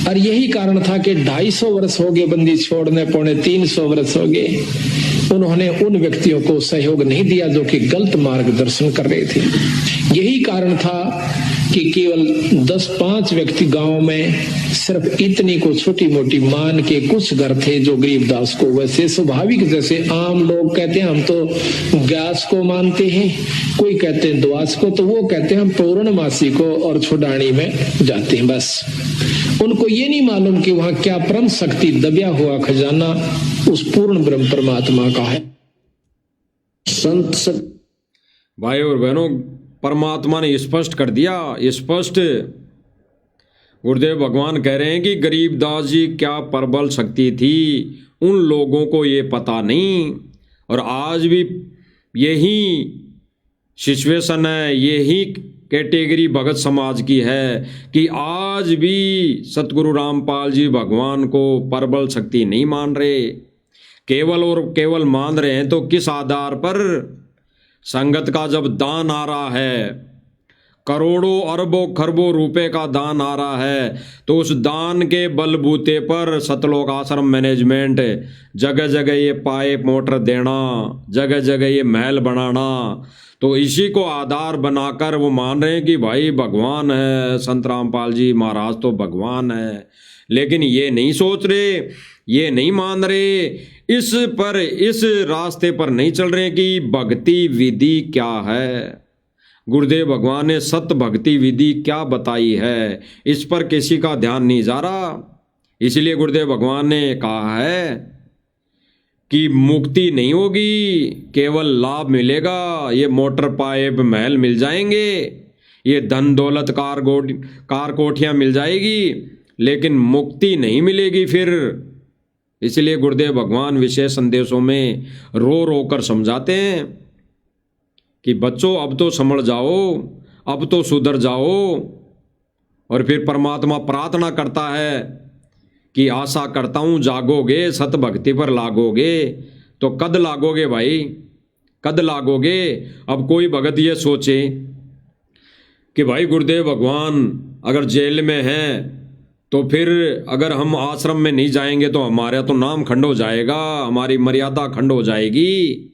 और यही कारण था कि 250 वर्ष हो गए बंदी छोड़ने, 350 वर्ष हो गए, उन्होंने उन व्यक्तियों को सहयोग नहीं दिया जो कि गलत मार्गदर्शन कर रहे थे। यही कारण था कि केवल 10-5 व्यक्ति गांव में सिर्फ इतनी को छोटी मोटी मान के कुछ घर थे जो गरीबदास को, वैसे स्वाभाविक जैसे आम लोग कहते हैं हम तो व्यास को मानते हैं, कोई कहते हैं द्वास को, तो वो कहते हैं हम पूर्णमासी को और छुड़ानी में जाते हैं। बस उनको ये नहीं मालूम कि वहां क्या परम शक्ति, दबिया हुआ खजाना उस पूर्ण ब्रह्म परमात्मा का है। संत भाई और बहनों, परमात्मा ने स्पष्ट कर दिया, स्पष्ट गुरुदेव भगवान कह रहे हैं कि गरीबदास जी क्या प्रबल शक्ति थी, उन लोगों को ये पता नहीं। और आज भी यही सिचुएशन है, यही कैटेगरी भगत समाज की है कि आज भी सतगुरु रामपाल जी भगवान को प्रबल शक्ति नहीं मान रहे, केवल और केवल मान रहे हैं तो किस आधार पर? संगत का जब दान आ रहा है, करोड़ों अरबों खरबों रुपए का दान आ रहा है, तो उस दान के बलबूते पर सतलोक आश्रम मैनेजमेंट जगह जगह ये पाइप मोटर देना, जगह जगह ये महल बनाना, तो इसी को आधार बनाकर वो मान रहे हैं कि भाई भगवान है, संत रामपाल जी महाराज तो भगवान है। लेकिन ये नहीं सोच रहे, ये नहीं मान रहे, इस रास्ते पर नहीं चल रहे कि भक्ति विधि क्या है, गुरुदेव भगवान ने सत भक्ति विधि क्या बताई है, इस पर किसी का ध्यान नहीं जा रहा। इसलिए गुरुदेव भगवान ने कहा है कि मुक्ति नहीं होगी, केवल लाभ मिलेगा। ये मोटर पाइप महल मिल जाएंगे, ये धन दौलत कार कोठियां मिल जाएगी, लेकिन मुक्ति नहीं मिलेगी फिर। इसलिए गुरुदेव भगवान विशेष संदेशों में रो रो कर समझाते हैं कि बच्चों अब तो समझ जाओ, अब तो सुधर जाओ। और फिर परमात्मा प्रार्थना करता है कि आशा करता हूँ जागोगे, सत भक्ति पर लागोगे। तो कद लागोगे भाई, कद लागोगे? अब कोई भगत ये सोचे कि भाई गुरुदेव भगवान अगर जेल में हैं तो फिर अगर हम आश्रम में नहीं जाएंगे तो हमारा तो नाम खंड हो जाएगा, हमारी मर्यादा खंड हो जाएगी।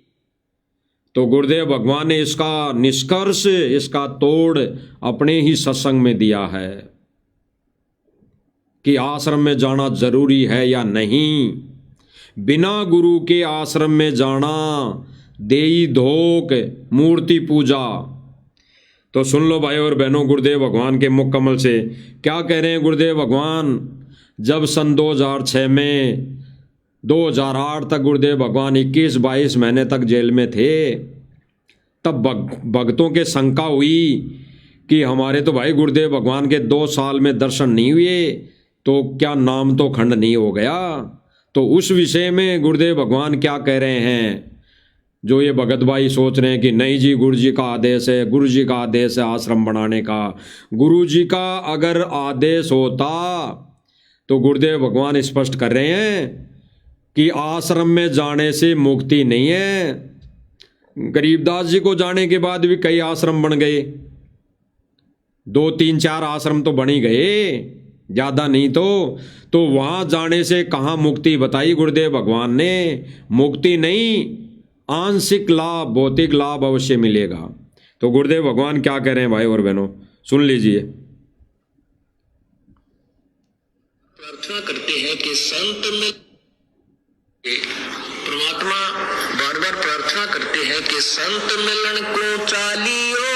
तो गुरुदेव भगवान ने इसका निष्कर्ष, इसका तोड़ अपने ही सत्संग में दिया है कि आश्रम में जाना जरूरी है या नहीं। बिना गुरु के आश्रम में जाना देई धोक मूर्ति पूजा। तो सुन लो भाई और बहनों, गुरुदेव भगवान के मुख कमल से क्या कह रहे हैं गुरुदेव भगवान। जब सन 2006 में 2008 तक गुरुदेव भगवान 21-22 महीने तक जेल में थे, तब भक्तों के शंका हुई कि हमारे तो भाई गुरुदेव भगवान के 2 साल में दर्शन नहीं हुए, तो क्या नाम तो खंड नहीं हो गया। तो उस विषय में गुरुदेव भगवान क्या कह रहे हैं, जो ये भगत भाई सोच रहे हैं कि नहीं जी गुरु जी का आदेश है, गुरु जी का आदेश है आश्रम बनाने का। गुरु जी का अगर आदेश होता तो गुरुदेव भगवान स्पष्ट कर रहे हैं कि आश्रम में जाने से मुक्ति नहीं है। गरीबदास जी को जाने के बाद भी कई आश्रम बन गए, 2, 3, 4 आश्रम तो बन ही गए, ज्यादा नहीं तो वहां जाने से कहाँ मुक्ति बताई गुरुदेव भगवान ने। मुक्ति नहीं, आंशिक लाभ, भौतिक लाभ अवश्य मिलेगा। तो गुरुदेव भगवान क्या कह रहे हैं भाई और बहनों, सुन लीजिए। प्रार्थना करते हैं कि संत में, परमात्मा बार बार प्रार्थना करते हैं कि संत मिलन को चालियो,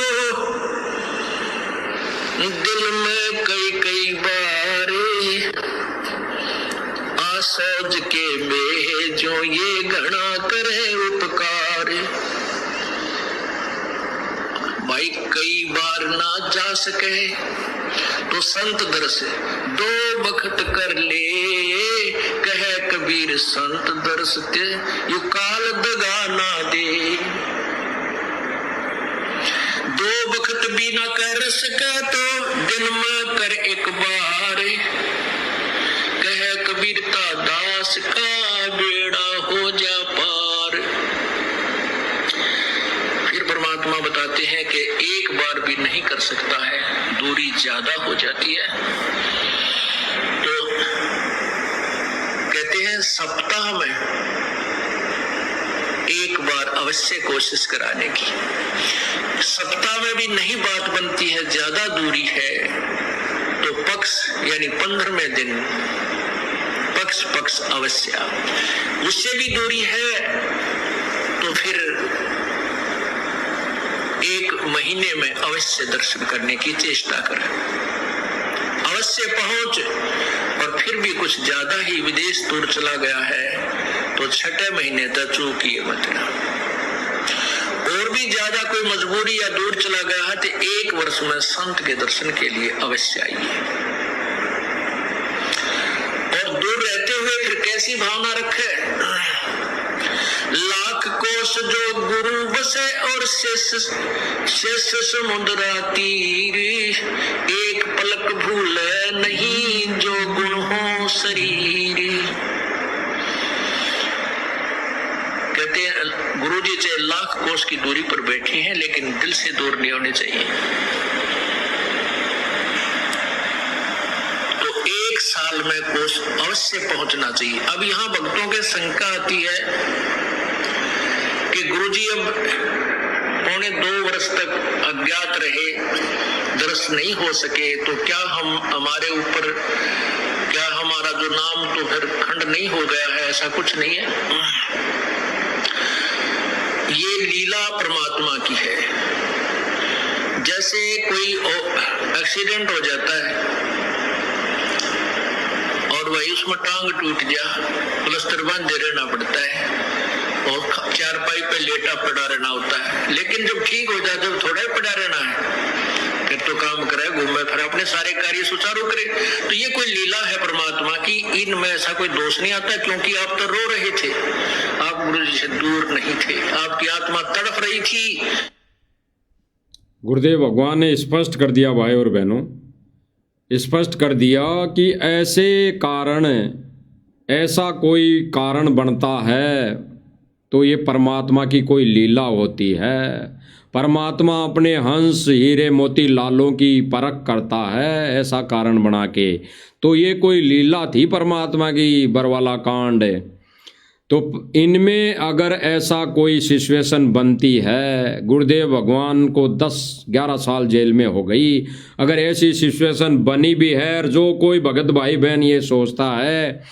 दिल में कई बार आसोज के में जो ये घना करे उपकार। भाई कई बार ना जा सके तो संत दर्श 2 बखत कर ले, कहे कबीर संत दर्श ते यू काल दगा ना दे। 2 बखत भी ना कर सके तो दिन में कर एक बार, कहे कबीरता दास का बेड़ा हो जा पार। फिर परमात्मा बताते हैं कि एक बार भी नहीं कर सकता है, दूरी ज्यादा हो जाती है। तो कहते हैं सप्ताह में एक बार अवश्य कोशिश कराने की। सप्ताह में भी नहीं बात बनती है, ज्यादा दूरी है, तो पक्ष यानी 15वें दिन पक्ष अवश्य। उससे भी दूरी है तो फिर 1 महीने में अवश्य दर्शन करने की चेष्टा करें, अवश्य पहुंच। और फिर भी कुछ ज्यादा ही विदेश दूर चला गया है तो 6ठे महीने तक चूकिए मत। और भी ज्यादा कोई मजबूरी या दूर चला गया है तो 1 वर्ष में संत के दर्शन के लिए अवश्य आइए। और दूर रहते हुए फिर कैसी भावना रखे, लाख कोस जो गुरु बसे और शेष समुद्रा तीर, एक पलक भूले नहीं जो गुण हो शरीर। कहते हैं गुरु जी चाहे लाख कोस की दूरी पर बैठे हैं लेकिन दिल से दूर नहीं होने चाहिए। में कोष अवश्य पहुंचना चाहिए। अब यहाँ भक्तों के शंका आती है कि गुरुजी अब पौने 2 वर्ष तक अज्ञात रहे, दर्शन नहीं हो सके, तो क्या हमारे ऊपर क्या हमारा जो नाम तो फिर खंड नहीं हो गया है? ऐसा कुछ नहीं है, ये लीला परमात्मा की है। जैसे कोई एक्सीडेंट हो जाता है और वही उसमें टांग टूट गया, प्लास्टर बांधे रहना पड़ता है और चारपाई पे लेटा पड़ा रहना होता है, लेकिन जब ठीक हो जाए जब थोड़ा ही पड़ा रहना है, फिर तो काम करे, घूमे फिर अपने सारे कार्य सुचारू करे। तो ये कोई लीला है परमात्मा की, इनमें ऐसा कोई दोष नहीं आता, क्योंकि आप तो रो रहे थे, आप गुरु जी से दूर नहीं थे, आपकी आत्मा तड़प रही थी। गुरुदेव भगवान ने स्पष्ट कर दिया भाई और बहनों, स्पष्ट कर दिया कि ऐसे कारण, ऐसा कोई कारण बनता है तो ये परमात्मा की कोई लीला होती है। परमात्मा अपने हंस हीरे मोती लालों की परख करता है ऐसा कारण बना के, तो ये कोई लीला थी परमात्मा की, बरवाला कांड। तो इनमें अगर ऐसा कोई सिचुएशन बनती है, गुरुदेव भगवान को 10-11 साल जेल में हो गई, अगर ऐसी सिचुएशन बनी भी है और जो कोई भगत भाई बहन ये सोचता है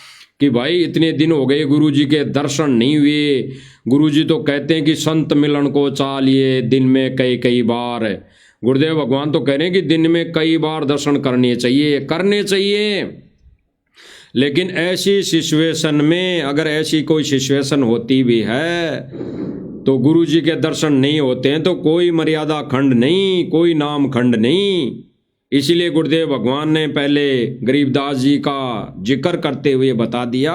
कि भाई इतने दिन हो गए गुरुजी के दर्शन नहीं हुए, गुरुजी तो कहते हैं कि संत मिलन को चालिए दिन में कई बार, गुरुदेव भगवान तो कह रहे हैं कि दिन में कई बार दर्शन करने चाहिए। लेकिन ऐसी सिचुएशन में अगर ऐसी कोई सिचुएशन होती भी है तो गुरुजी के दर्शन नहीं होते हैं तो कोई मर्यादा खंड नहीं, कोई नाम खंड नहीं। इसलिए गुरुदेव भगवान ने पहले गरीबदास जी का जिक्र करते हुए बता दिया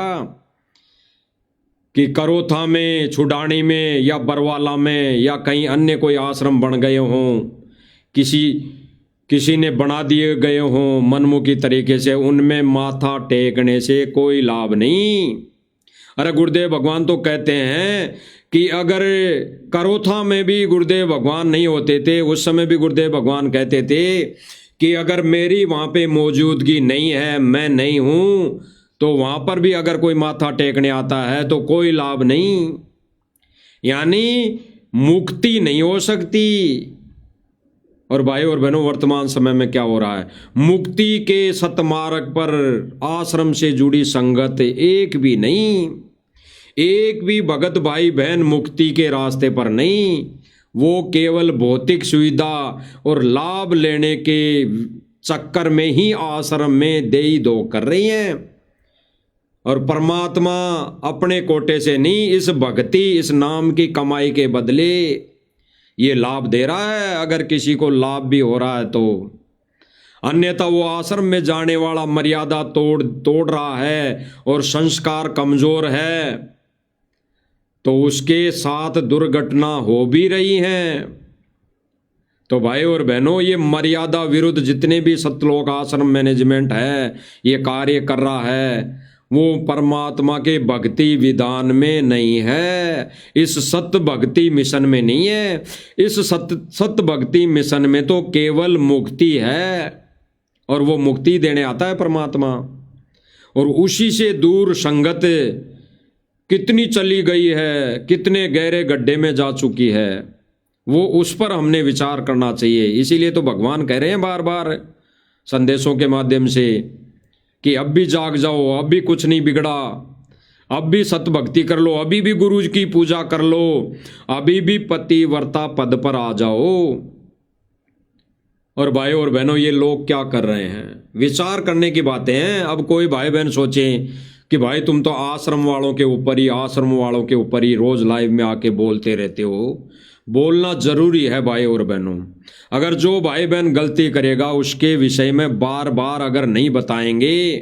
कि करोथा में, छुडानी में या बरवाला में या कहीं अन्य कोई आश्रम बन गए हों, किसी ने बना दिए गए हों मनमुखी तरीके से, उनमें माथा टेकने से कोई लाभ नहीं। अरे गुरुदेव भगवान तो कहते हैं कि अगर करोथा में भी गुरुदेव भगवान नहीं होते थे, उस समय भी गुरुदेव भगवान कहते थे कि अगर मेरी वहाँ पे मौजूदगी नहीं है, मैं नहीं हूँ, तो वहाँ पर भी अगर कोई माथा टेकने आता है तो कोई लाभ नहीं, यानी मुक्ति नहीं हो सकती। और भाई और बहनों, वर्तमान समय में क्या हो रहा है, मुक्ति के सतमार्ग पर आश्रम से जुड़ी संगत एक भी नहीं, एक भी भगत भाई बहन मुक्ति के रास्ते पर नहीं, वो केवल भौतिक सुविधा और लाभ लेने के चक्कर में ही आश्रम में देई दो कर रही हैं। और परमात्मा अपने कोटे से नहीं, इस भक्ति, इस नाम की कमाई के बदले ये लाभ दे रहा है, अगर किसी को लाभ भी हो रहा है तो। अन्यथा वो आश्रम में जाने वाला मर्यादा तोड़ रहा है और संस्कार कमजोर है तो उसके साथ दुर्घटना हो भी रही है। तो भाई और बहनों, ये मर्यादा विरुद्ध जितने भी सतलोक आश्रम मैनेजमेंट है ये कार्य कर रहा है, वो परमात्मा के भक्ति विधान में नहीं है, इस सत्य भक्ति मिशन में नहीं है। इस सत्य भक्ति मिशन में तो केवल मुक्ति है और वो मुक्ति देने आता है परमात्मा। और उसी से दूर संगत कितनी चली गई है, कितने गहरे गड्ढे में जा चुकी है, वो उस पर हमने विचार करना चाहिए। इसीलिए तो भगवान कह रहे हैं बार बार संदेशों के माध्यम से कि अब भी जाग जाओ, अब भी कुछ नहीं बिगड़ा, अब भी सत भक्ति कर लो, अभी भी गुरु की पूजा कर लो, अभी भी पतिव्रता पद पर आ जाओ। और भाई और बहनों, ये लोग क्या कर रहे हैं, विचार करने की बातें हैं। अब कोई भाई बहन सोचे कि भाई तुम तो आश्रम वालों के ऊपर ही रोज लाइव में आके बोलते रहते हो। बोलना जरूरी है भाई और बहनों। अगर जो भाई बहन गलती करेगा उसके विषय में बार बार अगर नहीं बताएंगे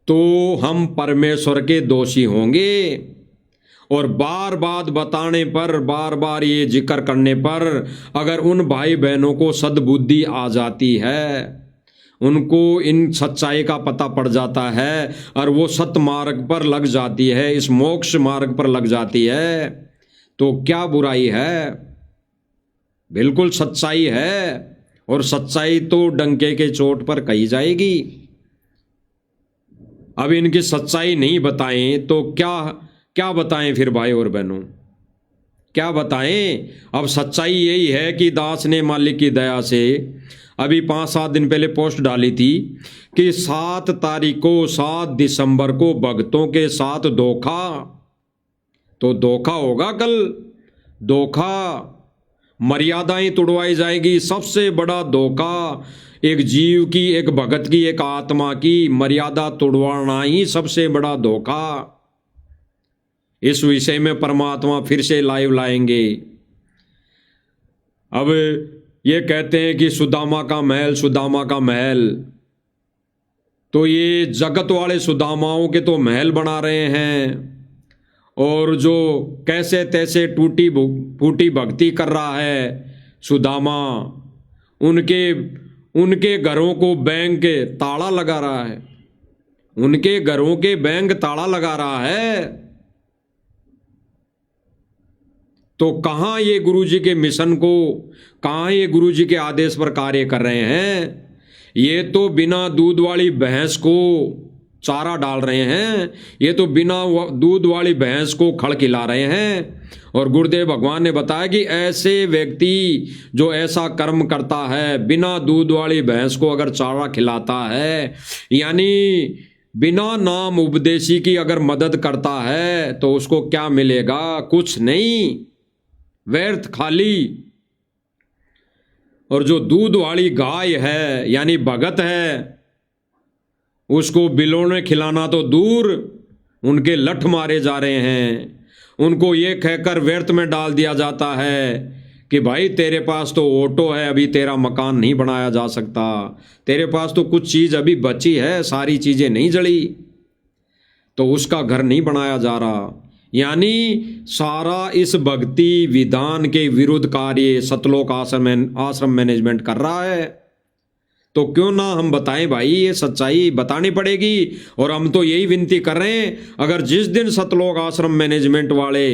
तो हम परमेश्वर के दोषी होंगे। और बार बार बताने पर, बार बार ये जिक्र करने पर अगर उन भाई बहनों को सद्बुद्धि आ जाती है, उनको इन सच्चाई का पता पड़ जाता है और वो सत मार्ग पर लग जाती है, इस मोक्ष मार्ग पर लग जाती है, तो क्या बुराई है? बिल्कुल सच्चाई है। और सच्चाई तो डंके के चोट पर कही जाएगी। अब इनकी सच्चाई नहीं बताएं तो क्या क्या बताएं फिर भाई और बहनों, क्या बताएं। अब सच्चाई यही है कि दास ने मालिक की दया से अभी 5-7 दिन पहले पोस्ट डाली थी कि 7 तारीख को 7 दिसंबर को भक्तों के साथ धोखा, तो धोखा होगा कल, धोखा, मर्यादाएं तोड़वाई जाएगी। सबसे बड़ा धोखा एक जीव की, एक भगत की, एक आत्मा की मर्यादा तोड़वाना ही सबसे बड़ा धोखा। इस विषय में परमात्मा फिर से लाइव लाएंगे। अब ये कहते हैं कि सुदामा का महल, सुदामा का महल, तो ये जगत वाले सुदामाओं के तो महल बना रहे हैं, और जो कैसे तैसे टूटी फूटी भक्ति कर रहा है सुदामा, उनके घरों को बैंक ताला लगा रहा है, उनके घरों के बैंक ताला लगा रहा है। तो कहाँ ये गुरुजी के मिशन को, कहाँ ये गुरुजी के आदेश पर कार्य कर रहे हैं। ये तो बिना दूध वाली भैंस को चारा डाल रहे हैं, ये तो बिना दूध वाली भैंस को खड़ खिला रहे हैं। और गुरुदेव भगवान ने बताया कि ऐसे व्यक्ति जो ऐसा कर्म करता है, बिना दूध वाली भैंस को अगर चारा खिलाता है, यानी बिना नाम उपदेशी की अगर मदद करता है, तो उसको क्या मिलेगा? कुछ नहीं, व्यर्थ, खाली। और जो दूध वाली गाय है यानी भगत है, उसको बिलोने खिलाना तो दूर, उनके लठ मारे जा रहे हैं। उनको ये कहकर व्यर्थ में डाल दिया जाता है कि भाई तेरे पास तो ऑटो है, अभी तेरा मकान नहीं बनाया जा सकता, तेरे पास तो कुछ चीज़ अभी बची है, सारी चीज़ें नहीं जली, तो उसका घर नहीं बनाया जा रहा। यानी सारा इस भक्ति विधान के विरुद्ध कार्य सतलोक आश्रम मैनेजमेंट कर रहा है। तो क्यों ना हम बताएं भाई, ये सच्चाई बतानी पड़ेगी। और हम तो यही विनती कर रहे हैं, अगर जिस दिन सतलोक आश्रम मैनेजमेंट वाले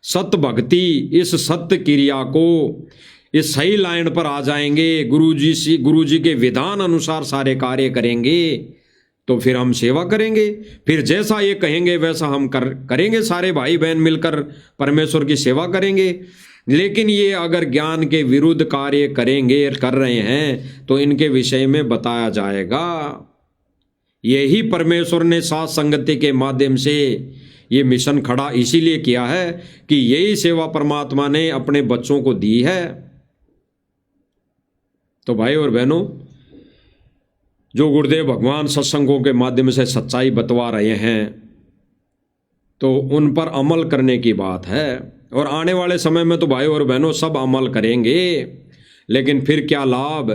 सत भक्ति, इस सत्य क्रिया को इस सही लाइन पर आ जाएंगे, गुरुजी के विधान अनुसार सारे कार्य करेंगे, तो फिर हम सेवा करेंगे। फिर जैसा ये कहेंगे वैसा हम करेंगे, सारे भाई बहन मिलकर परमेश्वर की सेवा करेंगे। लेकिन ये अगर ज्ञान के विरुद्ध कार्य करेंगे, कर रहे हैं, तो इनके विषय में बताया जाएगा। यही परमेश्वर ने साथ संगति के माध्यम से ये मिशन खड़ा इसीलिए किया है कि यही सेवा परमात्मा ने अपने बच्चों को दी है। तो भाई और बहनों, जो गुरुदेव भगवान सत्संगों के माध्यम से सच्चाई बतवा रहे हैं, तो उन पर अमल करने की बात है। और आने वाले समय में तो भाई और बहनों सब अमल करेंगे, लेकिन फिर क्या लाभ?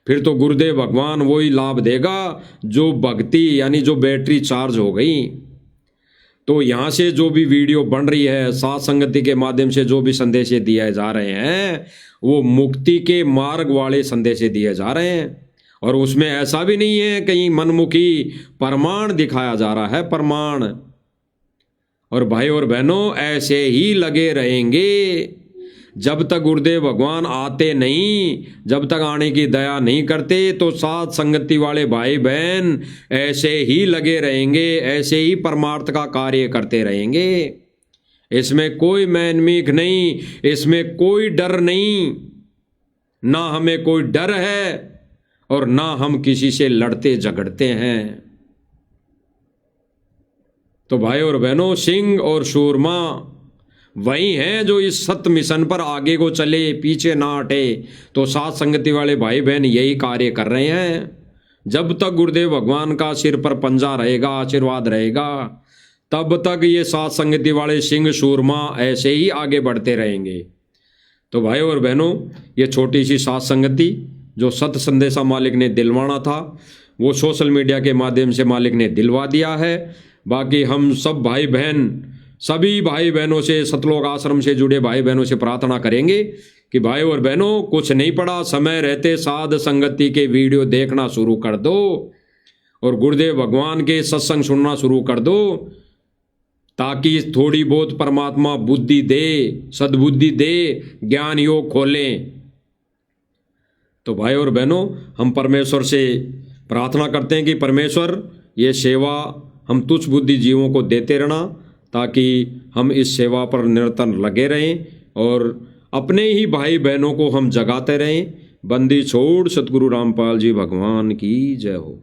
फिर तो गुरुदेव भगवान वही लाभ देगा जो भक्ति, यानी जो बैटरी चार्ज हो गई। तो यहाँ से जो भी वीडियो बन रही है, साथ संगति के माध्यम से जो भी संदेश दिए जा रहे हैं, वो मुक्ति के मार्ग वाले संदेश दिए जा रहे हैं। और उसमें ऐसा भी नहीं है कहीं मनमुखी प्रमाण दिखाया जा रहा है, प्रमाण। और भाई और बहनों, ऐसे ही लगे रहेंगे जब तक गुरुदेव भगवान आते नहीं, जब तक आने की दया नहीं करते, तो साथ संगति वाले भाई बहन ऐसे ही लगे रहेंगे, ऐसे ही परमार्थ का कार्य करते रहेंगे। इसमें कोई मैनमीक नहीं, इसमें कोई डर नहीं, ना हमें कोई डर है और ना हम किसी से लड़ते झगड़ते हैं। तो भाई और बहनों, सिंह और सूरमा वही हैं जो इस सत्य मिशन पर आगे को चले, पीछे ना हटे। तो साथ संगति वाले भाई बहन यही कार्य कर रहे हैं। जब तक गुरुदेव भगवान का सिर पर पंजा रहेगा, आशीर्वाद रहेगा, तब तक ये साथ संगति वाले सिंह सूरमा ऐसे ही आगे बढ़ते रहेंगे। तो भाई और बहनों, ये छोटी सी साथ संगति जो सत्य संदेशा मालिक ने दिलवाना था, वो सोशल मीडिया के माध्यम से मालिक ने दिलवा दिया है। बाकी हम सब भाई बहन, सभी भाई बहनों से, सतलोक आश्रम से जुड़े भाई बहनों से प्रार्थना करेंगे कि भाई और बहनों, कुछ नहीं पड़ा, समय रहते साध संगति के वीडियो देखना शुरू कर दो और गुरुदेव भगवान के सत्संग सुनना शुरू कर दो, ताकि थोड़ी बहुत परमात्मा बुद्धि दे, सद्बुद्धि दे, ज्ञान योग खोलें। तो भाई और बहनों, हम परमेश्वर से प्रार्थना करते हैं कि परमेश्वर ये सेवा हम तुच्छ बुद्धि जीवों को देते रहना, ताकि हम इस सेवा पर निरंतर लगे रहें और अपने ही भाई बहनों को हम जगाते रहें। बंदी छोड़ सतगुरु रामपाल जी भगवान की जय हो।